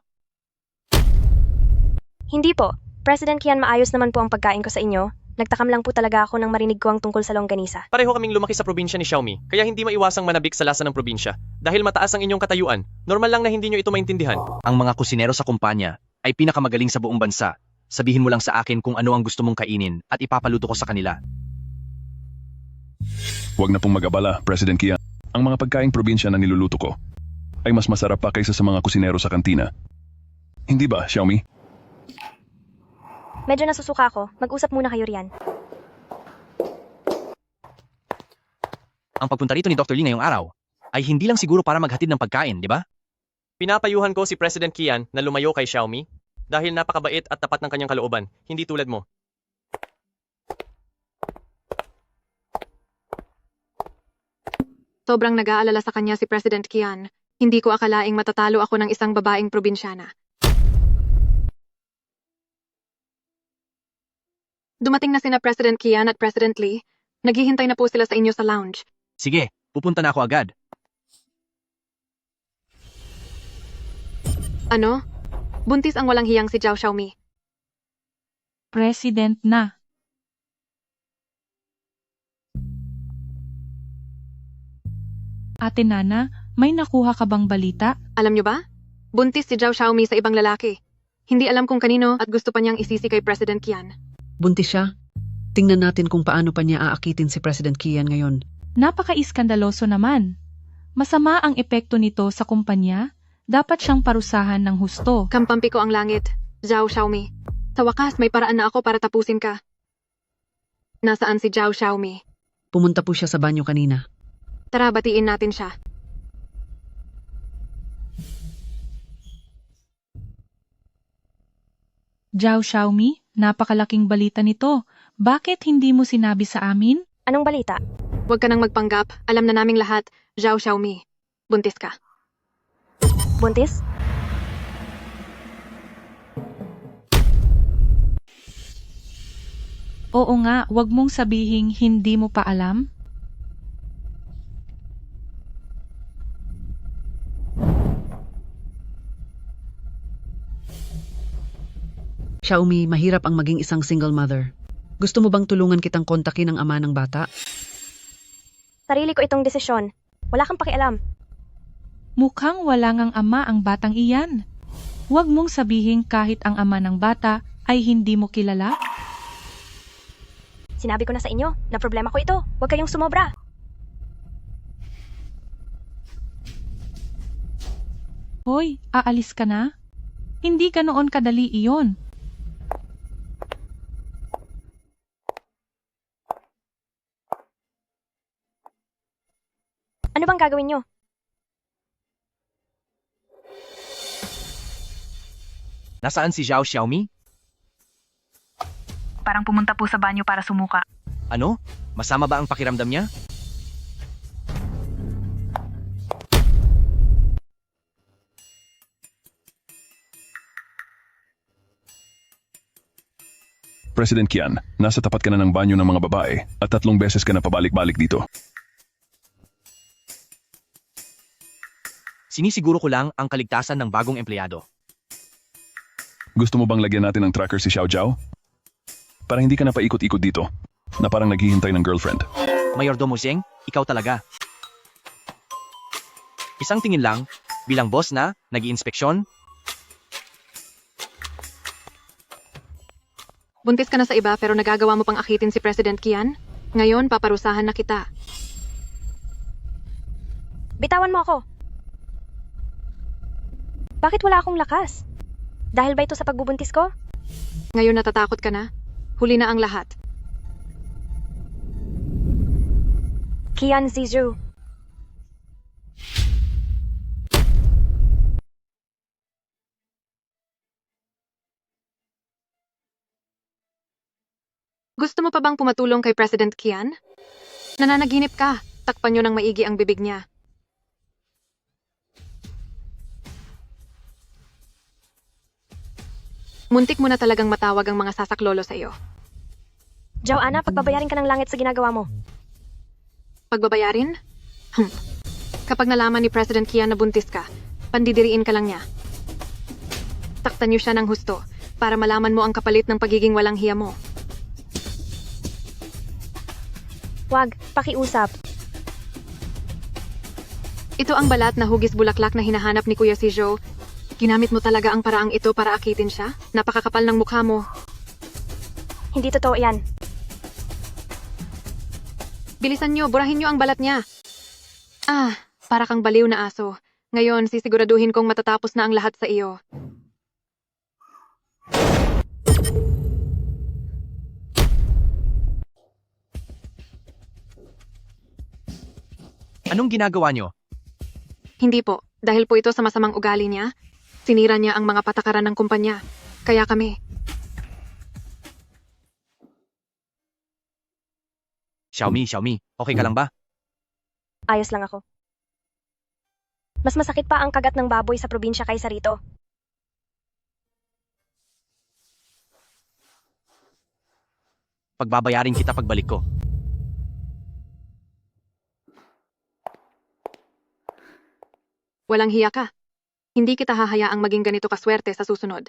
Hindi po. President Kian, maayos naman po ang pagkain ko sa inyo. Nagtakam lang po talaga ako nang marinig ko ang tungkol sa longganisa. Pareho kaming lumaki sa probinsya ni Xiaomi, kaya hindi maiwasang manabik sa lasa ng probinsya. Dahil mataas ang inyong katayuan, normal lang na hindi nyo ito maintindihan. Ang mga kusinero sa kumpanya ay pinakamagaling sa buong bansa. Sabihin mo lang sa akin kung ano ang gusto mong kainin at ipapaluto ko sa kanila. Huwag na pong mag-abala, President Kian. Ang mga pagkaing probinsya na niluluto ko ay mas masarap pa kaysa sa mga kusinero sa kantina. Hindi ba, Xiaomi? Medyo nasusuka ako. Mag-usap muna kayo riyan. Ang pagpunta rito ni Dr. Lee ngayong araw ay hindi lang siguro para maghatid ng pagkain, di ba? Pinapayuhan ko si President Kian na lumayo kay Xiaomi dahil napakabait at tapat ng kanyang kalooban, hindi tulad mo. Sobrang nag-aalala sa kanya si President Kian. Hindi ko akalaing matatalo ako ng isang babaeng probinsyana. Dumating na sina President Kian at President Lee. Naghihintay na po sila sa inyo sa lounge. Sige, pupunta na ako agad. Ano? Buntis ang walang hiyang si Zhao Xiaomi. President na. Ate Nana, may nakuha ka bang balita? Alam nyo ba? Buntis si Zhao Xiaomi sa ibang lalaki. Hindi alam kung kanino at gusto pa niyang isisi kay President Kian. Buntis siya? Tingnan natin kung paano pa niya aakitin si President Kian ngayon. Napaka-iskandaloso naman. Masama ang epekto nito sa kumpanya. Dapat siyang parusahan ng husto. Kampampi ko ang langit, Zhao Xiaomi. Sa wakas, may paraan na ako para tapusin ka. Nasaan si Zhao Xiaomi? Pumunta po siya sa banyo kanina. Tara, batiin natin siya. Zhao Xiaomi, napakalaking balita nito. Bakit hindi mo sinabi sa amin? Anong balita? Huwag ka nang magpanggap. Alam na naming lahat, Zhao Xiaomi. Buntis ka. Buntis? Oo nga, wag mong sabihing hindi mo pa alam. Xiaomi, mahirap ang maging isang single mother. Gusto mo bang tulungan kitang kontakin ang ama ng bata? Sarili ko itong desisyon. Wala kang pakialam. Mukhang wala ngang ama ang batang iyan. Huwag mong sabihin kahit ang ama ng bata ay hindi mo kilala. Sinabi ko na sa inyo na problema ko ito. Huwag kayong sumobra. Hoy, aalis ka na? Hindi ka noon kadali iyon. Ano bang gagawin nyo? Nasaan si Zhao Xiaomi? Parang pumunta po sa banyo para sumuka. Ano? Masama ba ang pakiramdam niya? President Kian, nasa tapat ka na ng banyo ng mga babae at 3 beses ka na pabalik-balik dito. Sinisiguro ko lang ang kaligtasan ng bagong empleyado. Gusto mo bang lagyan natin ng tracker si Xiao Zhao? Para hindi ka na paikot-ikot dito, na parang naghihintay ng girlfriend. Mayordomo Zheng, ikaw talaga. Isang tingin lang, bilang boss na, nag-iinspeksyon. Buntis ka na sa iba pero nagagawa mo pang akitin si President Kian? Ngayon, paparusahan na kita. Bitawan mo ako. Bakit wala akong lakas? Dahil ba ito sa pagbubuntis ko? Ngayon natatakot ka na? Huli na ang lahat. Kian Zizhu. Gusto mo pa bang pumatulong kay President Kian? Nananaginip ka. Takpan niyo ng maigi ang bibig niya. Muntik mo na talagang matawag ang mga sasaklolo sa iyo. Joanna, pagbabayarin ka ng langit sa ginagawa mo. Pagbabayarin? Kapag nalaman ni President Kian na buntis ka, pandidiriin ka lang niya. Taktan niyo siya ng husto para malaman mo ang kapalit ng pagiging walang hiya mo. Wag, pakiusap. Ito ang balat na hugis bulaklak na hinahanap ni Kuya si Joe. Ginamit mo talaga ang paraang ito para akitin siya? Napakakapal ng mukha mo. Hindi totoo yan. Bilisan niyo, burahin niyo ang balat niya. Para kang baliw na aso. Ngayon, sisiguraduhin kong matatapos na ang lahat sa iyo. Anong ginagawa niyo? Hindi po. Dahil po ito sa masamang ugali niya, sinira niya ang mga patakaran ng kumpanya. Kaya kami. Xiaomi, okay ka lang ba? Ayos lang ako. Mas masakit pa ang kagat ng baboy sa probinsya kaysa rito. Pagbabayarin kita pagbalik ko. Walang hiya ka. Hindi kita hahayaang maging ganito kaswerte sa susunod.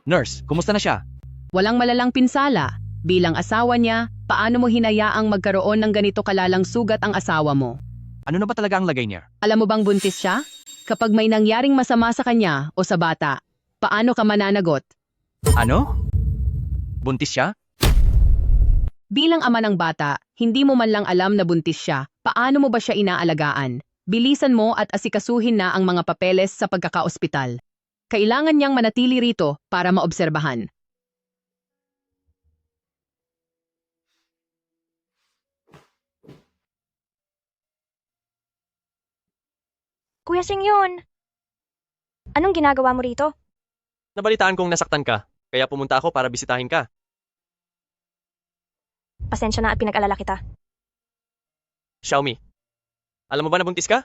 Nurse, kumusta na siya? Walang malalang pinsala. Bilang asawa niya, paano mo hinayaang magkaroon ng ganito kalalang sugat ang asawa mo? Ano na ba talaga ang lagay niya? Alam mo bang buntis siya? Kapag may nangyaring masama sa kanya o sa bata, paano ka mananagot? Ano? Buntis siya? Bilang ama ng bata, hindi mo man lang alam na buntis siya. Paano mo ba siya inaalagaan? Bilisan mo at asikasuhin na ang mga papeles sa pagkakaospital. Kailangan niyang manatili rito para maobserbahan. Kuya Sing yun! Anong ginagawa mo rito? Nabalitaan kong nasaktan ka, kaya pumunta ako para bisitahin ka. Pasensya na at pinag-alala kita. Xiaomi, alam mo ba na buntis ka?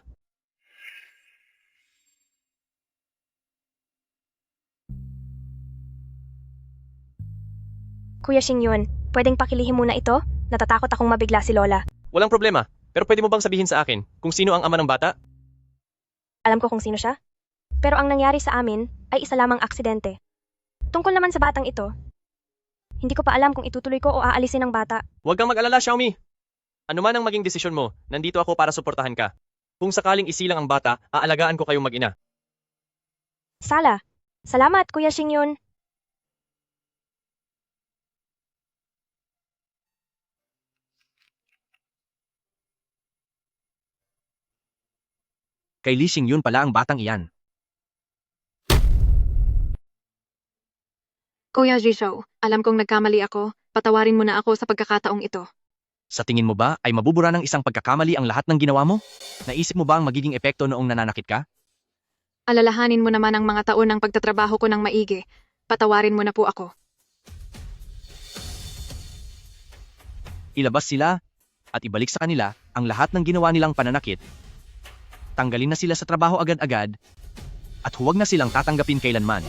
Kuya Sing yun, pwedeng pakilihim muna ito? Natatakot akong mabigla si Lola. Walang problema, pero pwede mo bang sabihin sa akin kung sino ang ama ng bata? Alam ko kung sino siya. Pero ang nangyari sa amin ay isa lamang aksidente. Tungkol naman sa batang ito, hindi ko pa alam kung itutuloy ko o aalisin ang bata. Huwag kang mag-alala, Xiaomi. Ano man ang maging desisyon mo, nandito ako para suportahan ka. Kung sakaling isilang ang bata, aalagaan ko kayong mag-ina. Sala, Salamat, Kuya Xingyun. Kay Li Xingyun pala ang batang iyan. Kuya Jishou, alam kong nagkamali ako. Patawarin mo na ako sa pagkakataong ito. Sa tingin mo ba ay mabubura ng isang pagkakamali ang lahat ng ginawa mo? Naisip mo ba ang magiging epekto noong nananakit ka? Alalahanin mo naman ang mga taon ng pagtatrabaho ko ng maigi. Patawarin mo na po ako. Ilabas sila at ibalik sa kanila ang lahat ng ginawa nilang pananakit. Tanggalin na sila sa trabaho agad-agad at huwag na silang tatanggapin kailanman.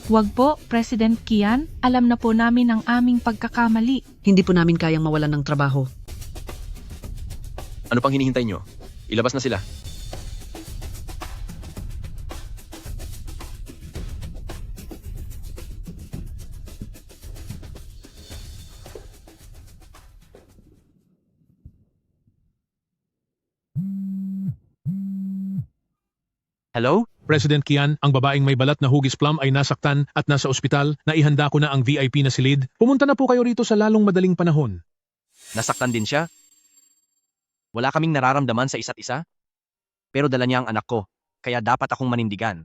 Wag po, President Kian. Alam na po namin ang aming pagkakamali. Hindi po namin kayang mawalan ng trabaho. Ano pang hinihintay nyo? Ilabas na sila. Hello? President Kian, ang babaeng may balat na hugis plum ay nasaktan at nasa ospital. Naihanda ko na ang VIP na silid. Pumunta na po kayo rito sa lalong madaling panahon. Nasaktan din siya? Wala kaming nararamdaman sa isa't isa? Pero dala niya ang anak ko, kaya dapat akong manindigan.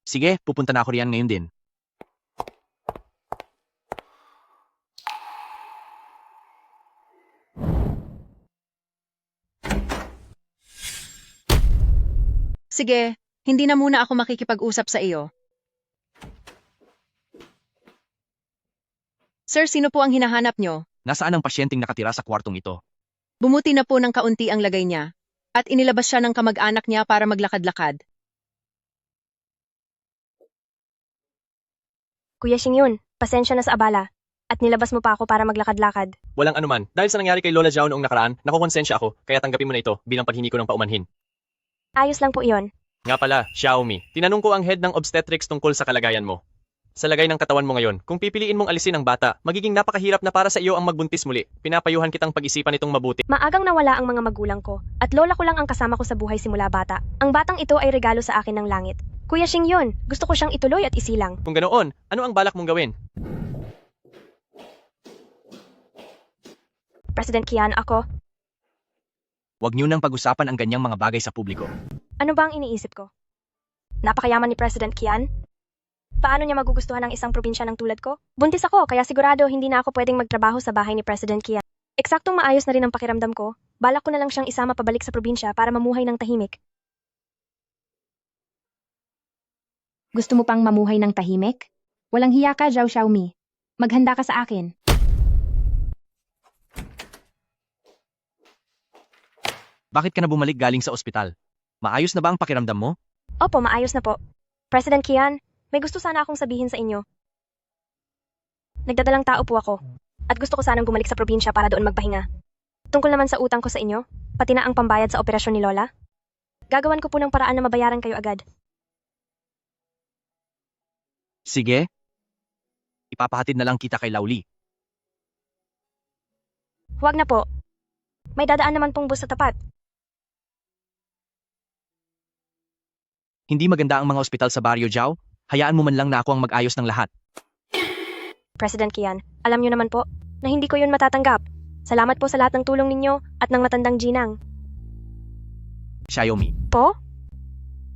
Sige, pupunta na ako riyan ngayon din. Sige, hindi na muna ako makikipag-usap sa iyo. Sir, sino po ang hinahanap nyo? Nasaan ang pasyenteng nakatira sa kwartong ito? Bumuti na po ng kaunti ang lagay niya. At inilabas siya ng kamag-anak niya para maglakad-lakad. Kuya Xingyun, pasensya na sa abala. At nilabas mo pa ako para maglakad-lakad. Walang anuman. Dahil sa nangyari kay Lola Zhao noong nakaraan, nakukonsensya ako, kaya tanggapin mo na ito bilang paghingi ko ng paumanhin. Ayos lang po iyon. Nga pala, Xiaomi, tinanong ko ang head ng obstetrics tungkol sa kalagayan mo. Sa lagay ng katawan mo ngayon, kung pipiliin mong alisin ang bata, magiging napakahirap na para sa iyo ang magbuntis muli. Pinapayuhan kitang pag-isipan itong mabuti. Maagang nawala ang mga magulang ko, at lola ko lang ang kasama ko sa buhay simula bata. Ang batang ito ay regalo sa akin ng langit. Kuya Xingyun, gusto ko siyang ituloy at isilang. Kung ganoon, ano ang balak mong gawin? President Kian, ako. Huwag niyo nang pag-usapan ang ganyang mga bagay sa publiko. Ano ba ang iniisip ko? Napakayaman ni President Kian? Paano niya magugustuhan ang isang probinsya ng tulad ko? Buntis ako, kaya sigurado hindi na ako pwedeng magtrabaho sa bahay ni President Kian. Eksaktong maayos na rin ang pakiramdam ko. Balak ko na lang siyang isama pabalik sa probinsya para mamuhay ng tahimik. Gusto mo pang mamuhay ng tahimik? Walang hiya ka, Zhao Xiaomi. Maghanda ka sa akin. Bakit ka na bumalik galing sa ospital? Maayos na ba ang pakiramdam mo? Opo, maayos na po. President Kian, may gusto sana akong sabihin sa inyo. Nagdadalang tao po ako. At gusto ko sanang bumalik sa probinsya para doon magpahinga. Tungkol naman sa utang ko sa inyo, pati na ang pambayad sa operasyon ni Lola. Gagawan ko po ng paraan na mabayaran kayo agad. Sige. Ipapahatid na lang kita kay Lauli. Huwag na po. May dadaan naman pong bus sa tapat. Hindi maganda ang mga ospital sa Barrio Zhao. Hayaan mo man lang na ako ang mag-ayos ng lahat. President Kian, alam niyo naman po na hindi ko yun matatanggap. Salamat po sa lahat ng tulong ninyo at ng matandang ginang. Xiaomi. Po?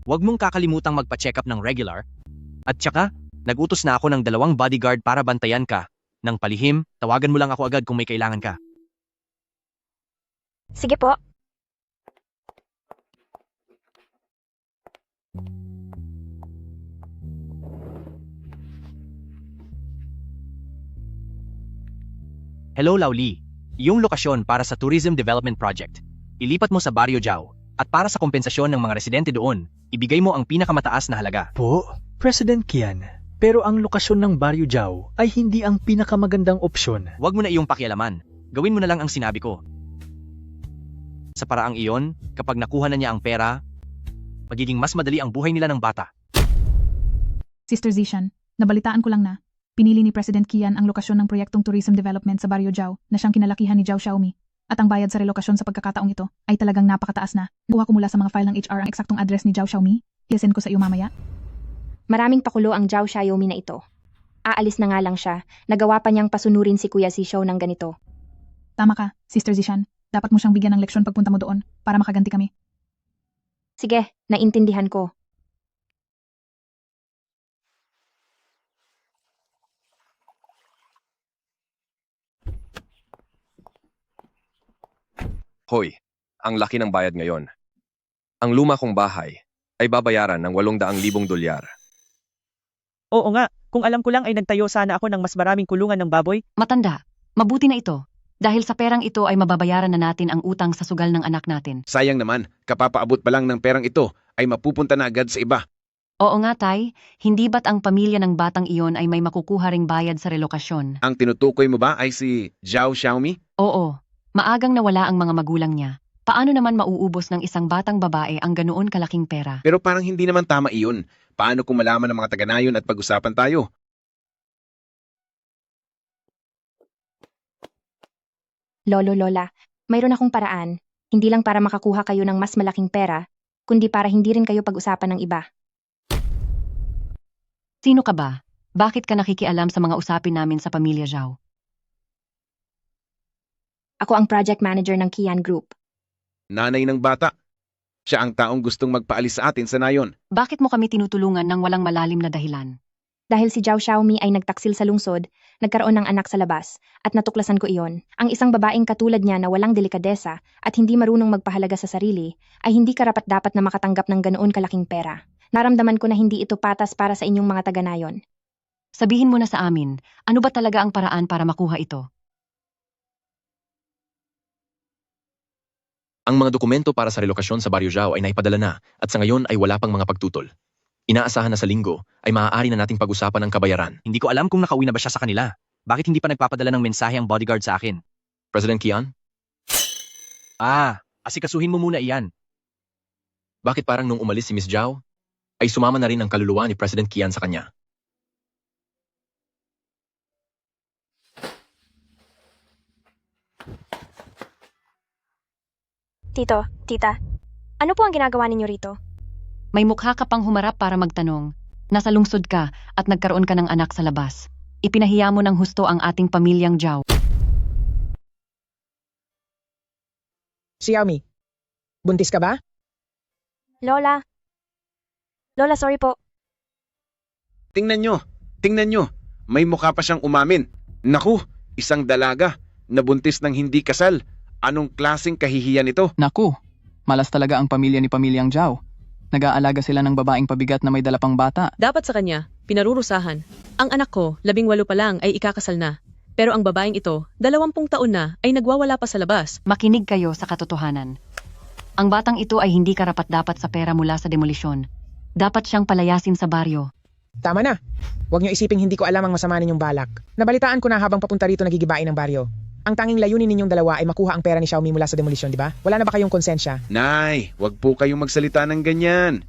Huwag mong kakalimutang magpa-check up ng regular. At tsaka, nagutos na ako ng 2 bodyguard para bantayan ka. Nang palihim, tawagan mo lang ako agad kung may kailangan ka. Sige po. Hello Lauli. Iyong lokasyon para sa Tourism Development Project. Ilipat mo sa Barrio Zhao. At para sa kompensasyon ng mga residente doon, ibigay mo ang pinakamataas na halaga. Po, President Kian, pero ang lokasyon ng Barrio Zhao ay hindi ang pinakamagandang opsyon. Huwag mo na iyong pakialaman. Gawin mo na lang ang sinabi ko. Sa paraang iyon, kapag nakuha na niya ang pera, magiging mas madali ang buhay nila ng bata. Sister Zishan, nabalitaan ko lang na pinili ni President Kian ang lokasyon ng proyektong tourism development sa Barrio Zhao na siyang kinalakihan ni Zhao Xiaomi. At ang bayad sa relokasyon sa pagkakataong ito ay talagang napakataas na. Kuha ko mula sa mga file ng HR ang eksaktong address ni Zhao Xiaomi. I-send ko sa iyo mamaya. Maraming pakulo ang Zhao Xiaomi na ito. Aalis na nga lang siya, nagawa pa niyang pasunurin si Kuya Zishou ng ganito. Tama ka, Sister Zishan. Dapat mo siyang bigyan ng leksyon pagpunta mo doon para makaganti kami. Sige, naintindihan ko. Hoy, ang laki ng bayad ngayon. Ang luma kong bahay ay babayaran ng 800,000 dolyar. Oo nga, kung alam ko lang ay nagtayo sana ako ng mas maraming kulungan ng baboy. Matanda, mabuti na ito. Dahil sa perang ito ay mababayaran na natin ang utang sa sugal ng anak natin. Sayang naman, kapapaabot pa lang ng perang ito ay mapupunta na agad sa iba. Oo nga, Tay. Hindi ba't ang pamilya ng batang iyon ay may makukuha ring bayad sa relokasyon? Ang tinutukoy mo ba ay si Zhao Xiaomi? Oo. Maagang nawala ang mga magulang niya. Paano naman mauubos ng isang batang babae ang ganoon kalaking pera? Pero parang hindi naman tama iyon. Paano kung malaman ng mga taga-nayon at pag-usapan tayo? Lolo, Lola, mayroon akong paraan. Hindi lang para makakuha kayo ng mas malaking pera, kundi para hindi rin kayo pag-usapan ng iba. Sino ka ba? Bakit ka nakikialam sa mga usapin namin sa pamilya Zhao? Ako ang project manager ng Kian Group. Nanay ng bata. Siya ang taong gustong magpaalis sa atin sa nayon. Bakit mo kami tinutulungan ng walang malalim na dahilan? Dahil si Zhao Xiaomi ay nagtaksil sa lungsod, nagkaroon ng anak sa labas, at natuklasan ko iyon. Ang isang babaeng katulad niya na walang delikadesa at hindi marunong magpahalaga sa sarili, ay hindi karapat-dapat na makatanggap ng ganoon kalaking pera. Naramdaman ko na hindi ito patas para sa inyong mga taga-nayon. Sabihin mo na sa amin, ano ba talaga ang paraan para makuha ito? Ang mga dokumento para sa relokasyon sa Baryo Zhao ay naipadala na at sa ngayon ay wala pang mga pagtutol. Inaasahan na sa linggo ay maaari na nating pag-usapan ang kabayaran. Hindi ko alam kung nakauwi na ba siya sa kanila. Bakit hindi pa nagpapadala ng mensahe ang bodyguard sa akin? President Kian? Asikasuhin mo muna iyan. Bakit parang nung umalis si Miss Zhao, ay sumama na rin ang kaluluwa ni President Kian sa kanya? Tito, tita, ano po ang ginagawa ninyo rito? May mukha ka pang humarap para magtanong. Nasa lungsod ka at nagkaroon ka ng anak sa labas. Ipinahiya mo ng husto ang ating pamilyang Zhao. Xiaomi, buntis ka ba? Lola, sorry po. Tingnan nyo. May mukha pa siyang umamin. Naku, isang dalaga, nabuntis ng hindi kasal. Anong klaseng kahihiyan ito? Naku, malas talaga ang pamilya ni Pamilyang Zhao. Nag-aalaga sila ng babaeng pabigat na may dala pang bata. Dapat sa kanya, pinarurusahan. Ang anak ko, 18 pa lang ay ikakasal na. Pero ang babaeng ito, 20 taon na ay nagwawala pa sa labas. Makinig kayo sa katotohanan. Ang batang ito ay hindi karapat-dapat sa pera mula sa demolisyon. Dapat siyang palayasin sa baryo. Tama na. Huwag niyo isiping hindi ko alam ang masama ninyong balak. Nabalitaan ko na habang papunta rito nagigibain ng baryo. Ang tanging layunin ninyong dalawa ay makuha ang pera ni Xiaomi mula sa demolisyon, di ba? Wala na ba kayong konsensya? Nay, wag po kayong magsalita ng ganyan.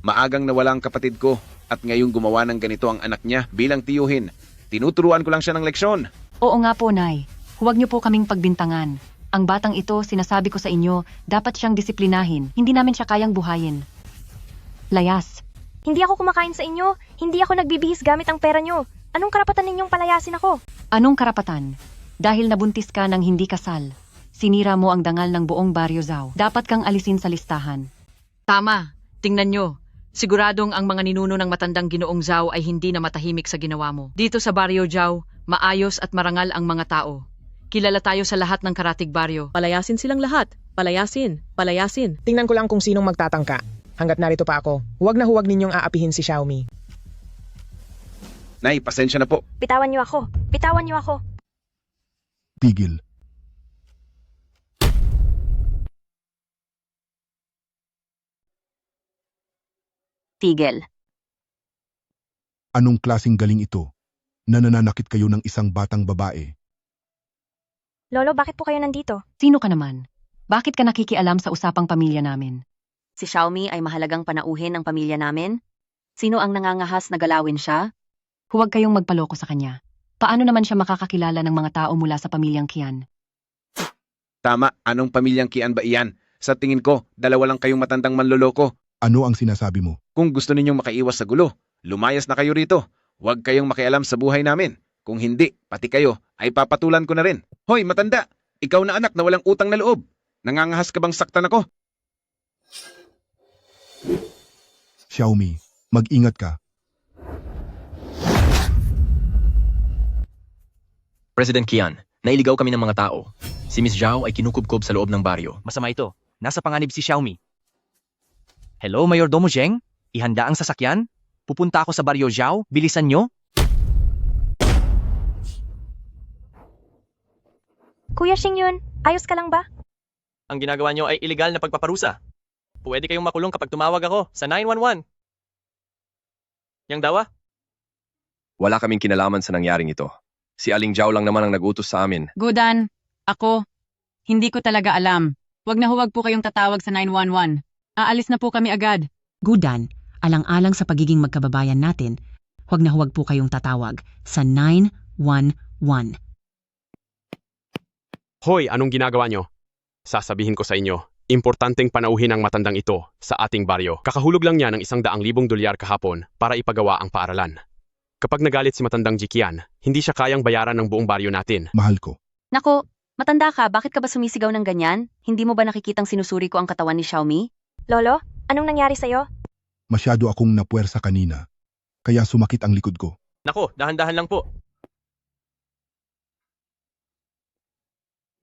Maagang nawala ang kapatid ko at ngayong gumawa ng ganito ang anak niya bilang tiyuhin. Tinuturuan ko lang siya ng leksyon. Oo nga po, Nay. Huwag niyo po kaming pagbintangan. Ang batang ito, sinasabi ko sa inyo, dapat siyang disiplinahin. Hindi namin siya kayang buhayin. Layas. Hindi ako kumakain sa inyo. Hindi ako nagbibihis gamit ang pera nyo. Anong karapatan ninyong palayasin ako? Anong karapatan? Dahil nabuntis ka ng hindi kasal. Sinira mo ang dangal ng buong Baryo Zhao. Dapat kang alisin sa listahan. Tama. Tingnan nyo. Siguradong ang mga ninuno ng matandang Ginoong Zhao ay hindi na matahimik sa ginawa mo. Dito sa Baryo Zhao, maayos at marangal ang mga tao. Kilala tayo sa lahat ng karatig baryo. Palayasin silang lahat. Palayasin. Tingnan ko lang kung sinong magtatangka. Hanggat narito pa ako, huwag na huwag ninyong aapihin si Xiaomi. Nay, pasensya na po. Bitawan niyo ako. Tigil. Tigil. Anong klasing galing ito? Na nananakit kayo ng isang batang babae. Lolo, bakit po kayo nandito? Sino ka naman? Bakit ka nakikialam sa usapang pamilya namin? Si Xiaomi ay mahalagang panauhin ng pamilya namin? Sino ang nangangahas na galawin siya? Huwag kayong magpaloko sa kanya. Paano naman siya makakakilala ng mga tao mula sa pamilyang Kian? Tama, anong pamilyang Kian ba iyan? Sa tingin ko, dalawa lang kayong matandang manloloko. Ano ang sinasabi mo? Kung gusto ninyong makaiwas sa gulo, lumayas na kayo rito. Huwag kayong makialam sa buhay namin. Kung hindi, pati kayo ay papatulan ko na rin. Hoy, matanda! Ikaw na anak na walang utang na loob. Nangangahas ka bang saktan ako? Xiaomi, mag-ingat ka. President Kian, nailigaw kami ng mga tao. Si Miss Zhao ay kinukubkob sa loob ng baryo. Masama ito. Nasa panganib si Xiaomi. Hello, Mayordomo Zheng? Ihanda ang sasakyan? Pupunta ako sa baryo Zhao. Bilisan nyo? Kuya Xingyun, ayos ka lang ba? Ang ginagawa nyo ay illegal na pagpaparusa. Pwede kayong makulong kapag tumawag ako sa 911. Yang dawa? Wala kaming kinalaman sa nangyaring ito. Si Aling Zhao lang naman ang nag-utos sa amin. Gudan, ako, hindi ko talaga alam. Huwag na huwag po kayong tatawag sa 911. Aalis na po kami agad. Gudan, alang-alang sa pagiging magkababayan natin, huwag na huwag po kayong tatawag sa 911. Hoy, anong ginagawa nyo? Sasabihin ko sa inyo, importanteng panauhin ang matandang ito sa ating baryo. Kakahulog lang niya ng $100,000 kahapon para ipagawa ang paaralan. Kapag nagalit si matandang Jikian, hindi siya kayang bayaran ng buong baryo natin. Mahal ko. Nako, matanda ka, bakit ka ba sumisigaw ng ganyan? Hindi mo ba nakikitang sinusuri ko ang katawan ni Xiaomi? Lolo, anong nangyari sa'yo? Masyado akong napuwersa kanina. Kaya sumakit ang likod ko. Nako, dahan-dahan lang po.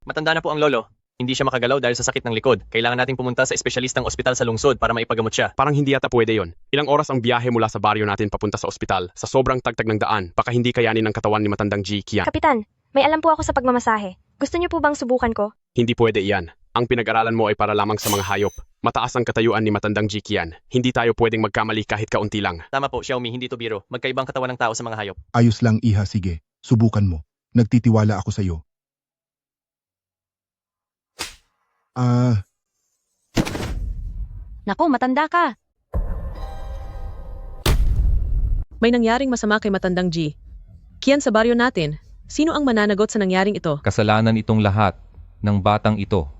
Matanda na po ang lolo. Hindi siya makagalaw dahil sa sakit ng likod. Kailangan nating pumunta sa espesyalistang ospital sa lungsod para maipagamot siya. Parang hindi yata pwede yon. Ilang oras ang biyahe mula sa baryo natin papunta sa ospital. Sa sobrang tagtag ng daan, baka hindi kayanin ng katawan ni matandang Jikian. Kapitan, may alam po ako sa pagmamasahe. Gusto niyo po bang subukan ko? Hindi pwede iyan. Ang pinag-aralan mo ay para lamang sa mga hayop. Mataas ang katayuan ni matandang Jikian. Hindi tayo pwedeng magkamali kahit kaunti lang. Tama po, Xiaomi, hindi to biro. Magkaibang katawan ng tao sa mga hayop. Ayos lang, iha, sige. Subukan mo. Nagtitiwala ako sa'yo. Nako, matanda ka. May nangyaring masama kay matandang G. Kian sa baryo natin, sino ang mananagot sa nangyaring ito? Kasalanan itong lahat ng batang ito.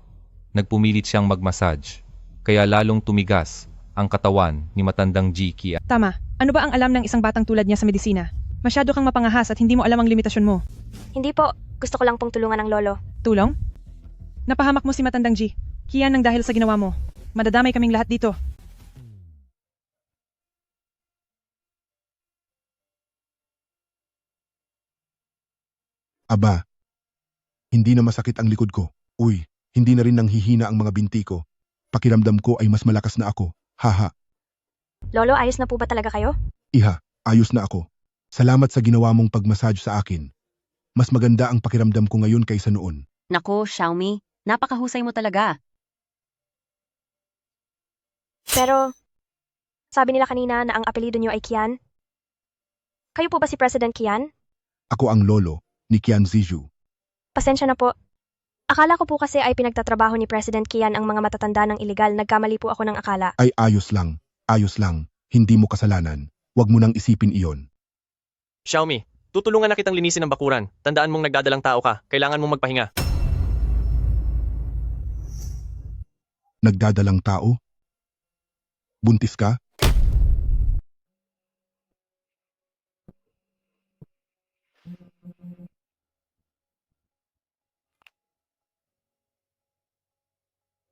Nagpumilit siyang magmassage. Kaya lalong tumigas ang katawan ni matandang G. Kian. Tama. Ano ba ang alam ng isang batang tulad niya sa medisina? Masyado kang mapangahas at hindi mo alam ang limitasyon mo. Hindi po. Gusto ko lang pong tulungan ng lolo. Tulong? Napahamak mo si matandang G. Kian nang dahil sa ginawa mo. Madadamay kaming lahat dito. Aba, hindi na masakit ang likod ko. Uy, hindi na rin nanghihina ang mga binti ko. Pakiramdam ko ay mas malakas na ako. Haha. Lolo, ayos na po ba talaga kayo? Iha, ayos na ako. Salamat sa ginawa mong pagmassage sa akin. Mas maganda ang pakiramdam ko ngayon kaysa noon. Nako, Xiaomi, napakahusay mo talaga. Pero, sabi nila kanina na ang apelido niyo ay Kian. Kayo po ba si President Kian? Ako ang lolo ni Kian Ziju. Pasensya na po. Akala ko po kasi ay pinagtatrabaho ni President Kian ang mga matatanda ng iligal. Nagkamali po ako ng akala. Ay ayos lang. Ayos lang. Hindi mo kasalanan. Huwag mo nang isipin iyon. Xiaomi, tutulungan na kitang linisin ang bakuran. Tandaan mong nagdadalang tao ka. Kailangan mong magpahinga. Nagdadalang tao? Buntis ka?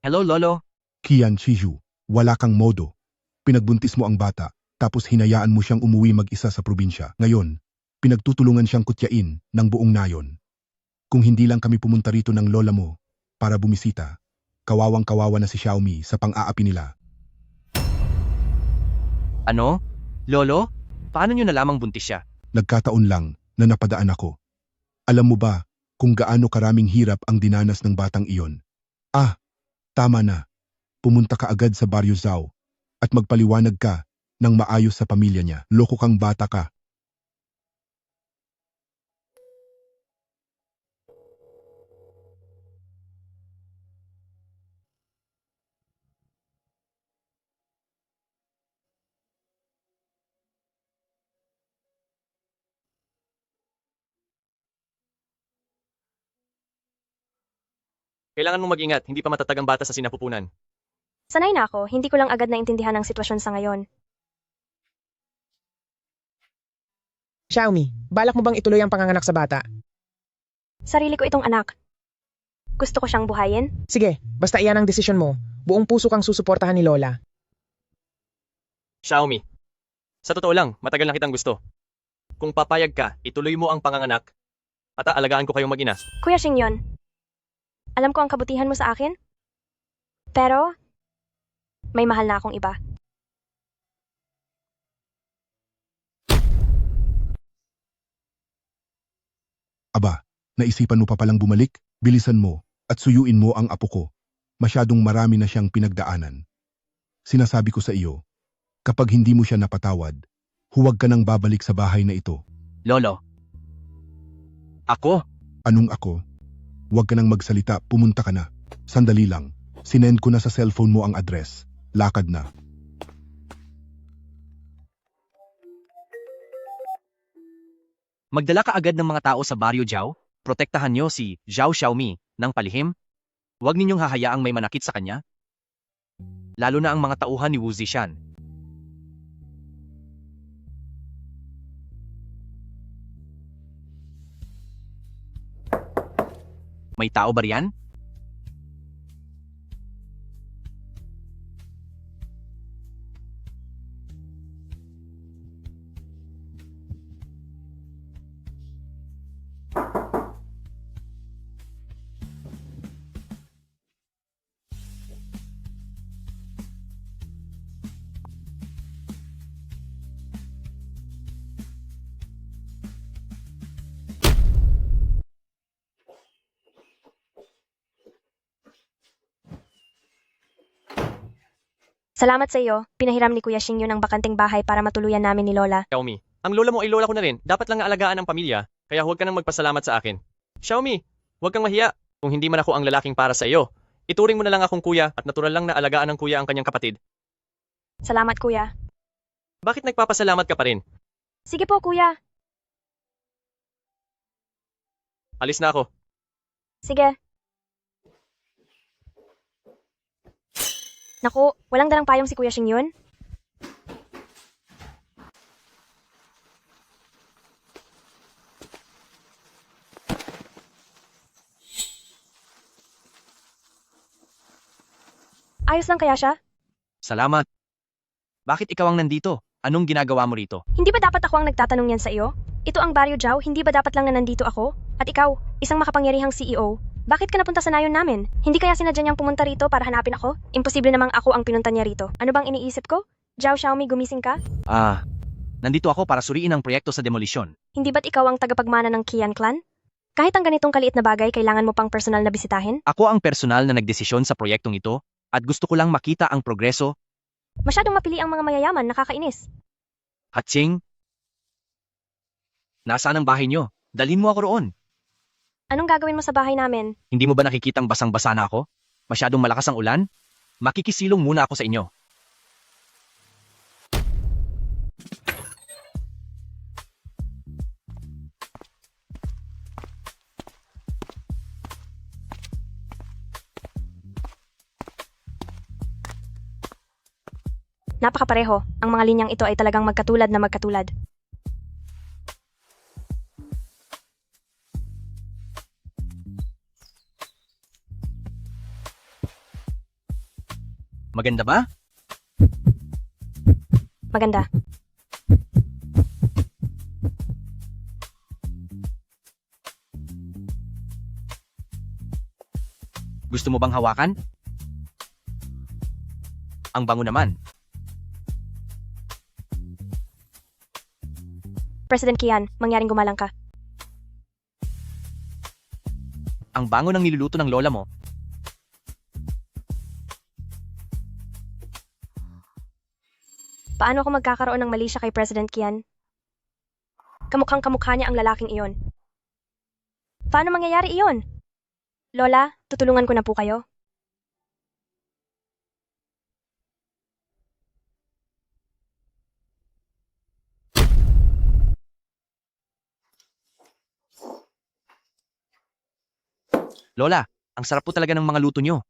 Hello, Lolo. Kian Shiju, wala kang modo. Pinagbuntis mo ang bata, tapos hinayaan mo siyang umuwi mag-isa sa probinsya. Ngayon, pinagtutulungan siyang kutyain ng buong nayon. Kung hindi lang kami pumunta rito ng lola mo para bumisita, kawawang-kawawa na si Xiaomi sa pang-aapi nila. Ano? Lolo? Paano nyo nalamang buntis siya? Nagkataon lang na napadaan ako. Alam mo ba kung gaano karaming hirap ang dinanas ng batang iyon? Tama na. Pumunta ka agad sa Baryo Zhao at magpaliwanag ka ng maayos sa pamilya niya. Loko kang bata ka. Kailangan mong mag-ingat, hindi pa matatag ang bata sa sinapupunan. Sanay na ako, hindi ko lang agad naintindihan ang sitwasyon sa ngayon. Xiaomi, balak mo bang ituloy ang panganganak sa bata? Sarili ko itong anak. Gusto ko siyang buhayin. Sige, basta iyan ang desisyon mo. Buong puso kang susuportahan ni Lola. Xiaomi, sa totoo lang, matagal na kitang gusto. Kung papayag ka, ituloy mo ang panganganak at aalagaan ko kayong mag-ina. Kuya Xingyon, alam ko ang kabutihan mo sa akin. Pero, may mahal na akong iba. Aba, naisipan mo pa palang bumalik? Bilisan mo at suyuin mo ang apo ko. Masyadong marami na siyang pinagdaanan. Sinasabi ko sa iyo, kapag hindi mo siya napatawad, huwag ka nang babalik sa bahay na ito. Lolo. Ako? Anong ako? Huwag ka nang magsalita, pumunta ka na. Sandali lang, sinend ko na sa cellphone mo ang address. Lakad na. Magdala ka agad ng mga tao sa Baryo Jiao. Protektahan niyo si Zhao Xiaomi ng palihim. Huwag ninyong hahayaang may manakit sa kanya. Lalo na ang mga tauhan ni Wu Zishan. May tao ba riyan? Salamat sa iyo, pinahiram ni Kuya Xingyon ang bakanting bahay para matuluyan namin ni Lola. Xiaomi, ang lola mo ay lola ko na rin. Dapat lang nga alagaan ang pamilya, kaya huwag ka nang magpasalamat sa akin. Xiaomi, huwag kang mahiya. Kung hindi man ako ang lalaking para sa iyo, ituring mo na lang akong kuya at natural lang na alagaan ng kuya ang kanyang kapatid. Salamat, Kuya. Bakit nagpapasalamat ka pa rin? Sige po, Kuya. Alis na ako. Sige. Naku, walang dalang payong si Kuya Xingyon. Ayos lang kaya siya? Salamat. Bakit ikaw ang nandito? Anong ginagawa mo rito? Hindi ba dapat ako ang nagtatanong yan sa iyo? Ito ang Baryo Jiao, hindi ba dapat lang na nandito ako? At ikaw, isang makapangyarihang CEO, bakit ka napunta sa nayon namin? Hindi kaya sinadya niyang pumunta rito para hanapin ako? Imposible namang ako ang pinunta niya rito. Ano bang iniisip ko? Zhao Xiaomi, gumising ka? Nandito ako para suriin ang proyekto sa demolisyon. Hindi ba't ikaw ang tagapagmana ng Qian Clan? Kahit ang ganitong kaliit na bagay, kailangan mo pang personal na bisitahin? Ako ang personal na nagdesisyon sa proyektong ito at gusto ko lang makita ang progreso. Masyadong mapili ang mga mayayaman, nakakainis. Hatching, nasaan ang bahay niyo? Dalhin mo ako roon. Anong gagawin mo sa bahay namin? Hindi mo ba nakikitang basang-basa na ako? Masyadong malakas ang ulan? Makikisilong muna ako sa inyo. Napakapareho. Ang mga linyang ito ay talagang magkatulad na magkatulad. Maganda ba? Maganda. Gusto mo bang hawakan? Ang bango naman. President Qian, mangyaring gumalang ka. Ang bango ng niluluto ng lola mo. Paano ako magkakaroon ng mali siya kay President Qian? Kamukhang kamukha niya ang lalaking iyon. Paano mangyayari iyon? Lola, tutulungan ko na po kayo. Lola, ang sarap po talaga ng mga luto nyo.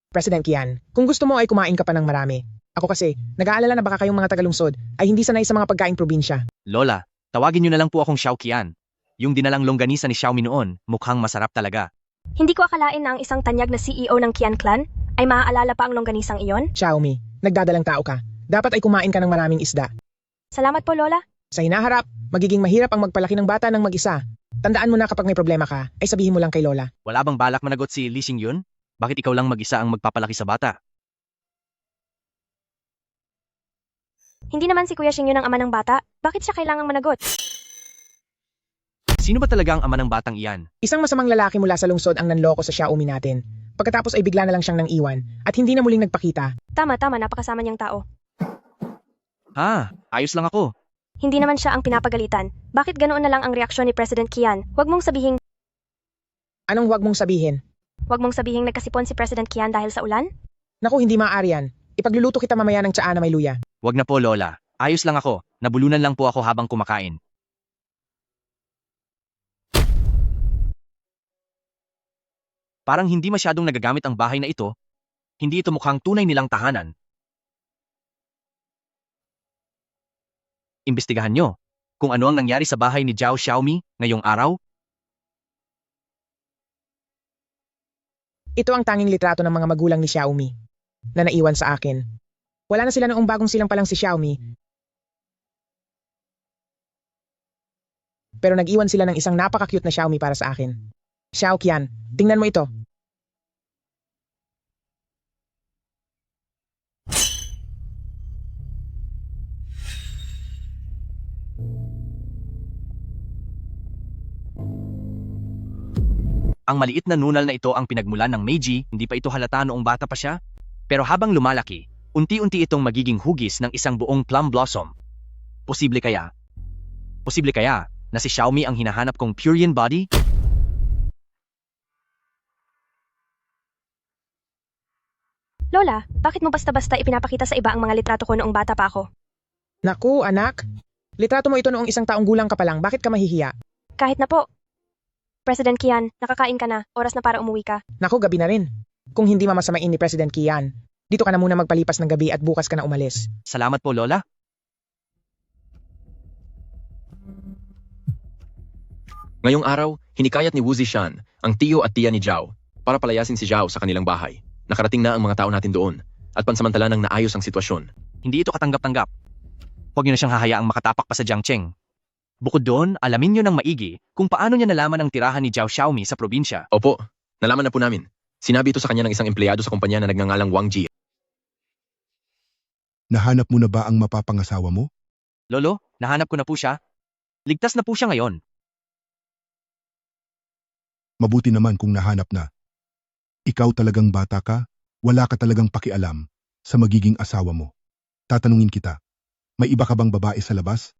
President Qian, kung gusto mo ay kumain ka pa ng marami. Ako kasi, nag-aalala na baka kayong mga tagalungsod ay hindi sanay sa mga pagkaing probinsya. Lola, Tawagin niyo na lang po akong Xiao Qian. Yung dinalang longganisa ni Xiaomi noon, mukhang masarap talaga. Hindi ko akalain na ang isang tanyag na CEO ng Qian Clan ay maaalala pa ang longganisang iyon. Xiaomi, nagdadalang tao ka. Dapat ay kumain ka ng maraming isda. Salamat po, Lola. Sa hinaharap, magiging mahirap ang magpalaki ng bata ng mag-isa. Tandaan mo na kapag may problema ka, ay sabihin mo lang kay Lola. Wala bang balak managot si Li Xingyun? Bakit ikaw lang mag-isa ang magpapalaki sa bata? Hindi naman si Kuya Xingyun ang ama ng bata. Bakit siya kailangang managot? Sino ba talaga ang ama ng batang iyan? Isang masamang lalaki mula sa lungsod ang nanloko sa Xiaomi natin. Pagkatapos ay bigla na lang siyang nang iwan at hindi na muling nagpakita. Tama, napakasama niyang tao. Ayos lang ako. Hindi naman siya ang pinapagalitan. Bakit ganoon na lang ang reaksyon ni President Qian? Huwag mong sabihin... Anong huwag mong sabihin? Huwag mong sabihin nagkasipon si President Qian dahil sa ulan? Naku, hindi maaari yan. Ipagluluto kita mamaya ng tsaa na may luya. Wag na po, Lola. Ayos lang ako. Nabulunan lang po ako habang kumakain. Parang hindi masyadong nagagamit ang bahay na ito. Hindi ito mukhang tunay nilang tahanan. Imbestigahan nyo kung ano ang nangyari sa bahay ni Zhao Xiaomi ngayong araw. Ito ang tanging litrato ng mga magulang ni Xiaomi na naiwan sa akin. Wala na sila noong bagong silang palang si Xiaomi. Pero nag-iwan sila ng isang napaka-cute na Xiaomi para sa akin. Xiao Qian, tingnan mo ito. Ang maliit na nunal na ito ang pinagmulan ng Meiji, hindi pa ito halata noong bata pa siya. Pero habang lumalaki, unti-unti itong magiging hugis ng isang buong plum blossom. Posible kaya na si Xiaomi ang hinahanap kong Purian body? Lola, bakit mo basta-basta ipinapakita sa iba ang mga litrato ko noong bata pa ako? Naku, anak. Litrato mo ito noong isang taong gulang ka pa lang. Bakit ka mahihiya? Kahit na po. President Qian, nakakain ka na. Oras na para umuwi ka. Naku, gabi na rin. Kung hindi mamasamain ni President Qian, dito ka na muna magpalipas ng gabi at bukas ka na umalis. Salamat po, Lola. Ngayong araw, hinikayat ni Wu Zishan, ang tiyo at tiya ni Zhao, para palayasin si Zhao sa kanilang bahay. Nakarating na ang mga tao natin doon, at pansamantala nang naayos ang sitwasyon. Hindi ito katanggap-tanggap. Huwag niyo na siyang hahayaang makatapak pa sa Jiangcheng. Bukod doon, alamin niyo ng maigi kung paano niya nalaman ang tirahan ni Zhao Xiaomi sa probinsya. Opo, nalaman na po namin. Sinabi ito sa kanya ng isang empleyado sa kumpanya na nagngangalang Wang Ji. Nahanap mo na ba ang mapapangasawa mo? Lolo, nahanap ko na po siya. Ligtas na po siya ngayon. Mabuti naman kung nahanap na. Ikaw talagang bata ka, wala ka talagang pakialam sa magiging asawa mo. Tatanungin kita, may iba ka bang babae sa labas?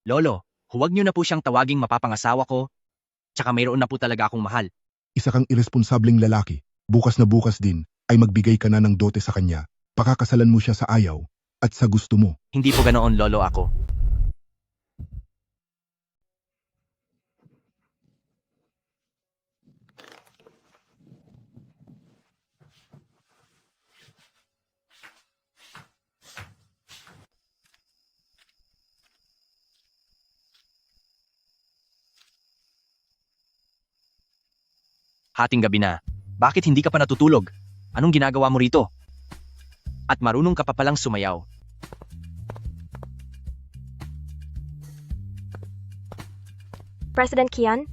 Lolo, huwag niyo na po siyang tawaging mapapangasawa ko. Tsaka mayroon na po talaga akong mahal. Isa kang irresponsableng lalaki. Bukas na bukas din ay magbigay ka na ng dote sa kanya. Pakakasalan mo siya sa ayaw at sa gusto mo. Hindi po ganoon, Lolo, ako. Hating gabi na. Bakit hindi ka pa natutulog? Anong ginagawa mo rito? At marunong ka pa palang sumayaw. President Qian,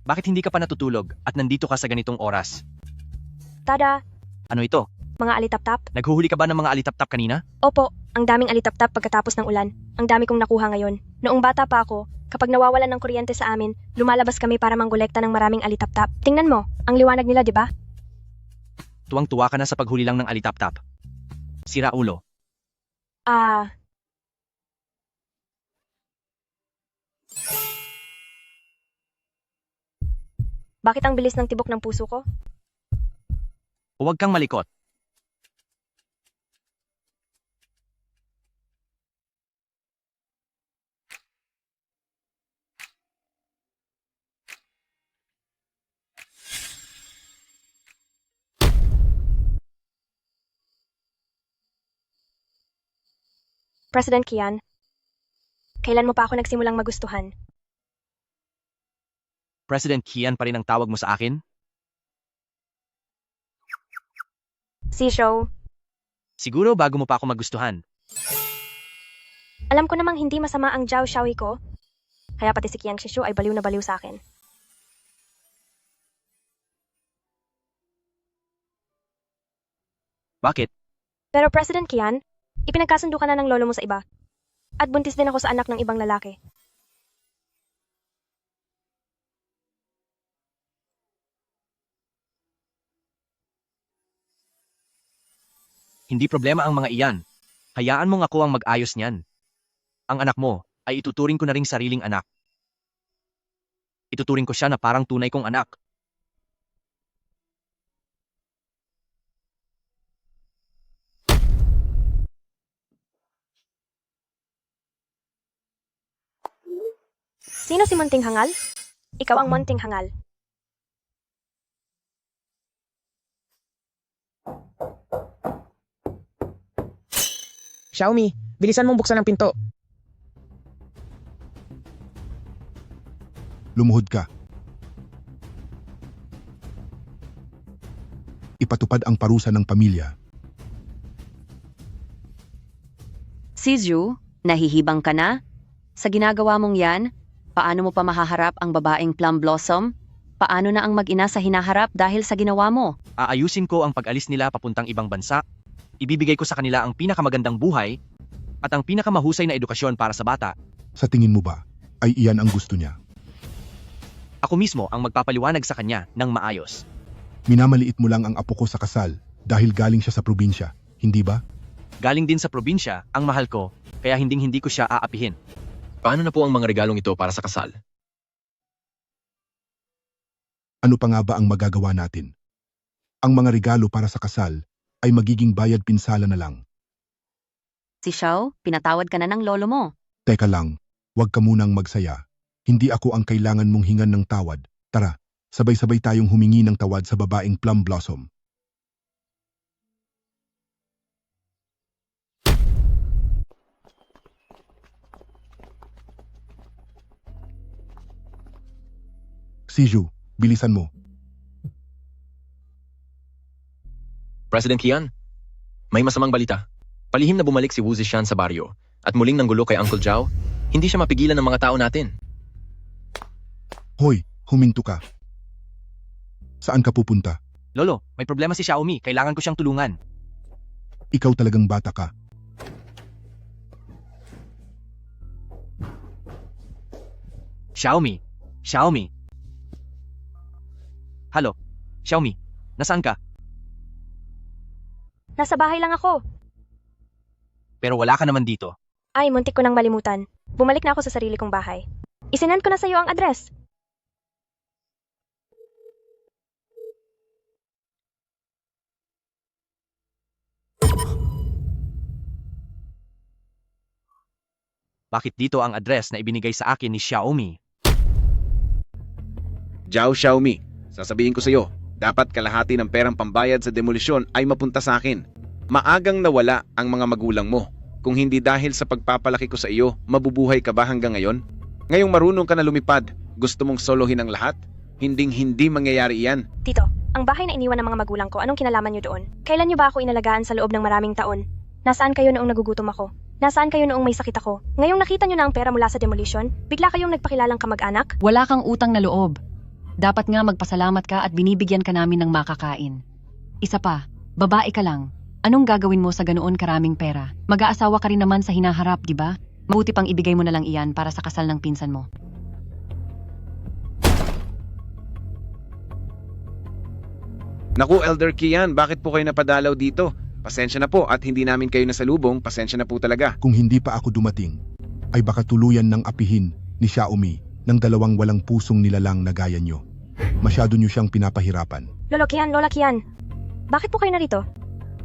Bakit hindi ka pa natutulog at nandito ka sa ganitong oras? tada, Ano ito? mga alitap-tap? Naghuhuli ka ba ng mga alitap-tap kanina? Opo, ang daming alitap-tap pagkatapos ng ulan. Ang dami kong nakuha ngayon. Noong bata pa ako, kapag nawawalan ng kuryente sa amin, lumalabas kami para manggolekta ng maraming alitap-tap. Tingnan mo, ang liwanag nila, di ba? Tuwang-tuwa ka na sa paghuli lang ng alitap-tap. Sira ulo. Bakit ang bilis ng tibok ng puso ko? Huwag kang malikot. President Qian, Kailan mo pa ako nagsimulang magustuhan? President Kian pa rin ang tawag mo sa akin? Si Show, Siguro bago mo pa ako magustuhan. alam ko namang hindi masama ang Zhao Xiaoyi ko. Kaya pati si Qian Shishu ay baliw na baliw sa akin. Bakit? Pero President Qian, ipinagkasundo ka na ng lolo mo sa iba. At buntis din ako sa anak ng ibang lalaki. Hindi problema ang mga iyan. Hayaan mong ako ang mag-ayos niyan. Ang anak mo ay ituturing ko na ring sariling anak. Ituturing ko siya na parang tunay kong anak. Sino si Munting Hangal? Ikaw ang Munting Hangal. Xiaomi, bilisan mong buksan ang pinto. Lumuhod ka. Ipatupad ang parusa ng pamilya. Si Zhu, nahihibang ka na? Sa ginagawa mong yan, paano mo pa mahaharap ang babaeng Plum Blossom? Paano na ang mag-ina sa hinaharap dahil sa ginawa mo? Aayusin ko ang pag-alis nila papuntang ibang bansa. Ibibigay ko sa kanila ang pinakamagandang buhay at ang pinakamahusay na edukasyon para sa bata. Sa tingin mo ba, ay iyan ang gusto niya? Ako mismo ang magpapaliwanag sa kanya ng maayos. Minamaliit mo lang ang apo ko sa kasal dahil galing siya sa probinsya, hindi ba? Galing din sa probinsya ang mahal ko, kaya hinding-hindi ko siya aapihin. Paano na po ang mga regalong ito para sa kasal? Ano pa nga ba ang magagawa natin? Ang mga regalo para sa kasal ay magiging bayad pinsala na lang. Si Xiao, pinatawad ka na ng lolo mo. Teka lang, huwag ka munang magsaya. Hindi ako ang kailangan mong hingan ng tawad. Tara, sabay-sabay tayong humingi ng tawad sa babaeng Plum Blossom. Siju, bilisan mo. President Kian, may masamang balita. Palihim na bumalik si Wu Zishan sa baryo at muling nanggulo kay Uncle Zhao. Hindi siya mapigilan ng mga tao natin. Hoy, huminto ka. Saan ka pupunta? Lolo, may problema si Xiaomi. Kailangan ko siyang tulungan. Ikaw talagang bata ka. Xiaomi. Xiaomi. Halo, Xiaomi. Nasaan ka? Nasa bahay lang ako. Pero wala ka naman dito. Ay, muntik ko nang malimutan. Bumalik na ako sa sarili kong bahay. Isinend ko na sa iyo ang address. Bakit dito ang address na ibinigay sa akin ni Xiaomi? Zhao Xiaomi, sasabihin ko sa iyo, dapat kalahati ng perang pambayad sa demolisyon ay mapunta sa akin. Maagang nawala ang mga magulang mo. Kung hindi dahil sa pagpapalaki ko sa iyo, mabubuhay ka ba hanggang ngayon? Ngayong marunong ka na lumipad, gusto mong solohin ang lahat? Hinding-hindi mangyayari iyan. Tito, ang bahay na iniwan ng mga magulang ko, anong kinalaman niyo doon? Kailan niyo ba ako inalagaan sa loob ng maraming taon? Nasaan kayo noong nagugutom ako? Nasaan kayo noong may sakit ako? Ngayong nakita niyo na ang pera mula sa demolition, bigla kayong nagpakilalang kamag-anak? Wala kang utang na loob. Dapat nga magpasalamat ka at binibigyan ka namin ng makakain. Isa pa, babae ka lang. Anong gagawin mo sa ganoon karaming pera? Mag-aasawa ka rin naman sa hinaharap, di ba? Mabuti pang ibigay mo na lang iyan para sa kasal ng pinsan mo. Naku, Elder Kian, bakit po kayo napadalaw dito? Pasensya na po at hindi namin kayo nasalubong, pasensya na po talaga. Kung hindi pa ako dumating, ay baka tuluyan ng apihin ni Xiaomi ng dalawang walang pusong nilalang na gaya nyo. Masyado nyo siyang pinapahirapan. Lolo Kian, Lola Kian, bakit po kayo narito?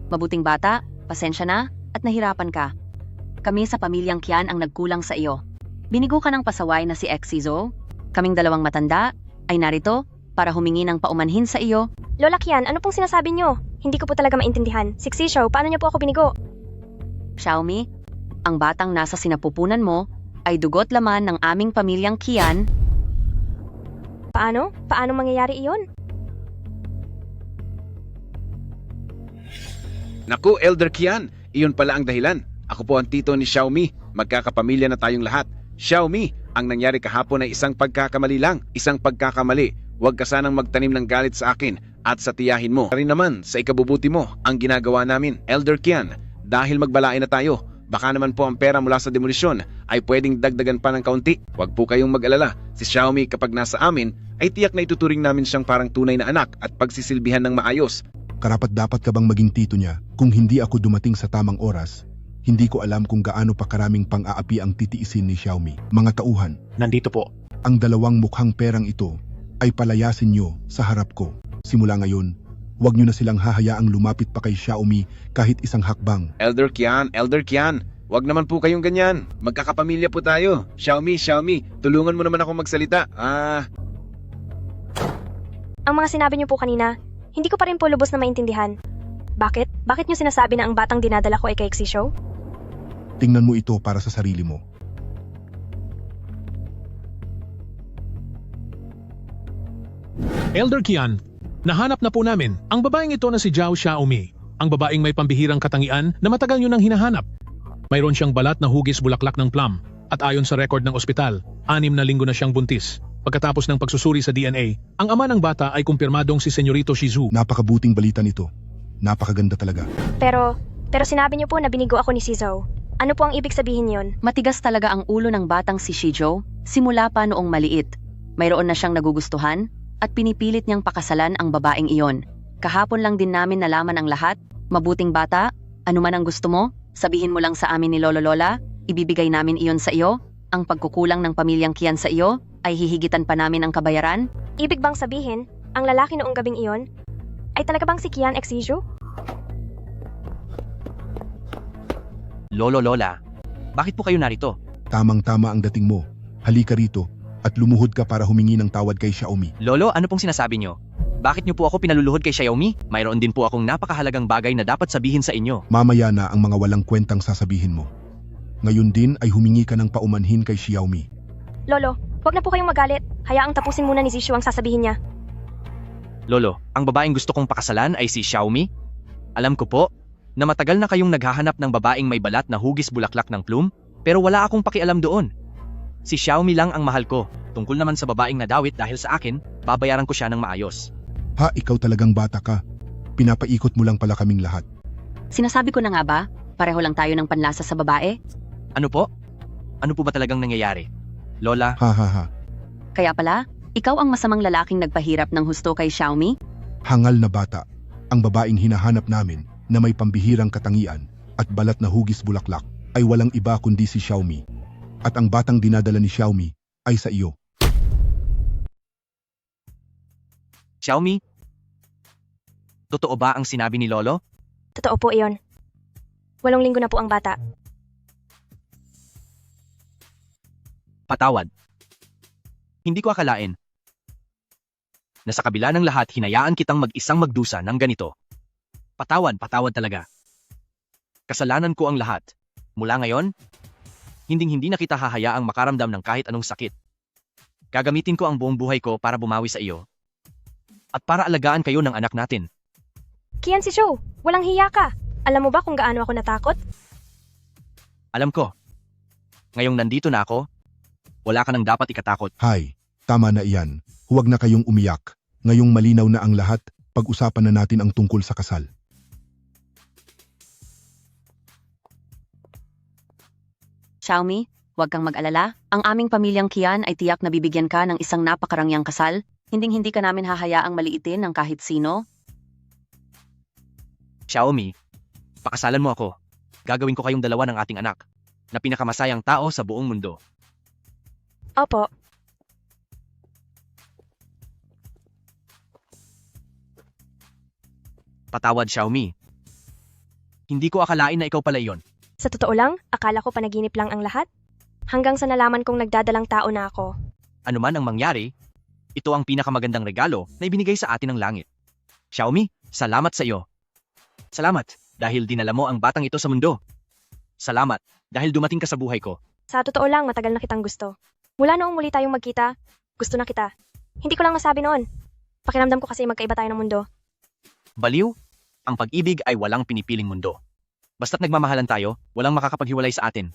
Mabuting bata, pasensya na at nahirapan ka. Kami sa pamilyang Qian ang nagkulang sa iyo. Binigo ka ng pasaway na si Exizo. Kaming dalawang matanda ay narito para humingi ng paumanhin sa iyo. Lola Kian, ano pong sinasabi niyo? Hindi ko po talaga maintindihan. Si Xiao, paano niyo po ako binigo? Xiaomi, ang batang nasa sinapupunan mo ay dugot laman ng aming pamilyang Kian. Paano? Paano mangyayari iyon? Naku, Elder Kian, iyon pala ang dahilan. Ako po ang tito ni Xiaomi. Magkakapamilya na tayong lahat. Xiaomi, ang nangyari kahapon ay isang pagkakamali lang. Isang pagkakamali. Huwag ka sanang magtanim ng galit sa akin at sa tiyahin mo. Rin naman sa ikabubuti mo ang ginagawa namin. Elder Kian, dahil magbalain na tayo, baka naman po ang pera mula sa demolisyon ay pwedeng dagdagan pa ng kaunti. Huwag po kayong mag-alala. Si Xiaomi kapag nasa amin ay tiyak na ituturing namin siyang parang tunay na anak at pagsisilbihan ng maayos. Karapat-dapat ka bang maging tito niya? Kung hindi ako dumating sa tamang oras, hindi ko alam kung gaano pa karaming pang-aapi ang titiisin ni Xiaomi. Mga tauhan, Nandito po. ang dalawang mukhang perang ito ay palayasin nyo sa harap ko. Simula ngayon, huwag nyo na silang hahayaang lumapit pa kay Xiaomi kahit isang hakbang. Elder Kian, wag naman po kayong ganyan. Magkakapamilya po tayo. Xiaomi, tulungan mo naman ako magsalita. Ang mga sinabi niyo po kanina, hindi ko pa rin po lubos na maintindihan. Bakit? Bakit niyo sinasabi na ang batang dinadala ko ay kay Xishow? Tingnan mo ito para sa sarili mo. Elder Kian, nahanap na po namin ang babaeng ito na si Zhao Xiaomi. Ang babaeng may pambihirang katangian na matagal nyo nang hinahanap. Mayroon siyang balat na hugis bulaklak ng plum at ayon sa record ng ospital, 6 na linggo na siyang buntis. Pagkatapos ng pagsusuri sa DNA, ang ama ng bata ay kumpirmadong si Senyorito Shizu. Napakabuting balita nito. Napakaganda talaga. Pero sinabi niyo po na binigo ako ni Shizu. Ano po ang ibig sabihin yon? Matigas talaga ang ulo ng batang si Shijo simula pa noong maliit. Mayroon na siyang nagugustuhan at pinipilit niyang pakasalan ang babaeng iyon. Kahapon lang din namin nalaman ang lahat. Mabuting bata, ano man ang gusto mo, sabihin mo lang sa amin ni Lolo Lola, ibibigay namin iyon sa iyo. Ang pagkukulang ng pamilyang Kian sa iyo ay hihigitan pa namin ang kabayaran. Ibig bang sabihin, ang lalaki noong gabing iyon ay talaga bang si Kian X Xiju? Lolo Lola, bakit po kayo narito? Tamang-tama ang dating mo. Halika rito at lumuhod ka para humingi ng tawad kay Xiaomi. Lolo, ano pong sinasabi nyo? Bakit nyo po ako pinaluluhod kay Xiaomi? Mayroon din po akong napakahalagang bagay na dapat sabihin sa inyo. Mamaya na ang mga walang kwentang sasabihin mo. Ngayon din ay humingi ka ng paumanhin kay Xiaomi. Lolo, huwag na po kayong magalit. Hayaang tapusin muna ni Zishu ang sasabihin niya. Lolo, ang babaeng gusto kong pakasalan ay si Xiaomi? Alam ko po na matagal na kayong naghahanap ng babaeng may balat na hugis bulaklak ng plum, pero wala akong pakialam doon. Si Xiaomi lang ang mahal ko. Tungkol naman sa babaeng nadawit dahil sa akin, babayaran ko siya ng maayos. Ha, ikaw talagang bata ka. Pinapaikot mo lang pala kaming lahat. Sinasabi ko na nga ba, pareho lang tayo ng panlasa sa babae? Ano po? Ano po ba talagang nangyayari? Lola? Ha. Kaya pala, ikaw ang masamang lalaking nagpahirap ng husto kay Xiaomi? Hangal na bata. Ang babaeng hinahanap namin na may pambihirang katangian at balat na hugis bulaklak ay walang iba kundi si Xiaomi. At ang batang dinadala ni Xiaomi ay sa iyo. Xiaomi? Totoo ba ang sinabi ni Lolo? Totoo po iyon. 8 linggo na po ang bata. Patawad. Hindi ko akalain na sa kabila ng lahat hinayaan kitang mag-isang magdusa ng ganito. Patawad talaga. Kasalanan ko ang lahat. Mula ngayon, hinding-hindi na kita hahayaang makaramdam ng kahit anong sakit. Gagamitin ko ang buong buhay ko para bumawi sa iyo. At para alagaan kayo ng anak natin. Kian Xishow, walang hiya ka. Alam mo ba kung gaano ako natakot? Alam ko. Ngayong nandito na ako, wala ka nang dapat ikatakot. Hay, tama na iyan. Huwag na kayong umiyak. Ngayong malinaw na ang lahat, pag-usapan na natin ang tungkol sa kasal. Xiaomi, huwag kang mag-alala. Ang aming pamilyang Kian ay tiyak na bibigyan ka ng isang napakarangyang kasal. Hinding-hindi ka namin hahayaang maliitin ng kahit sino. Xiaomi, pakasalan mo ako. Gagawin ko kayong dalawa ng ating anak, na pinakamasayang tao sa buong mundo. Opo. Patawad, Xiaomi. Hindi ko akalain na ikaw pala iyon. Sa totoo lang, akala ko panaginip lang ang lahat. Hanggang sa nalaman kong nagdadalang tao na ako. Ano man ang mangyari, ito ang pinakamagandang regalo na ibinigay sa atin ng langit. Xiaomi, salamat sa iyo. Salamat dahil dinala mo ang batang ito sa mundo. Salamat dahil dumating ka sa buhay ko. Sa totoo lang, matagal na kitang gusto. Mula noong muli tayong magkita, gusto na kita. Hindi ko lang masabi noon. Pakiramdam ko kasi magkaiba tayo ng mundo. Baliw, ang pag-ibig ay walang pinipiling mundo. Basta't nagmamahalan tayo, walang makakapaghiwalay sa atin.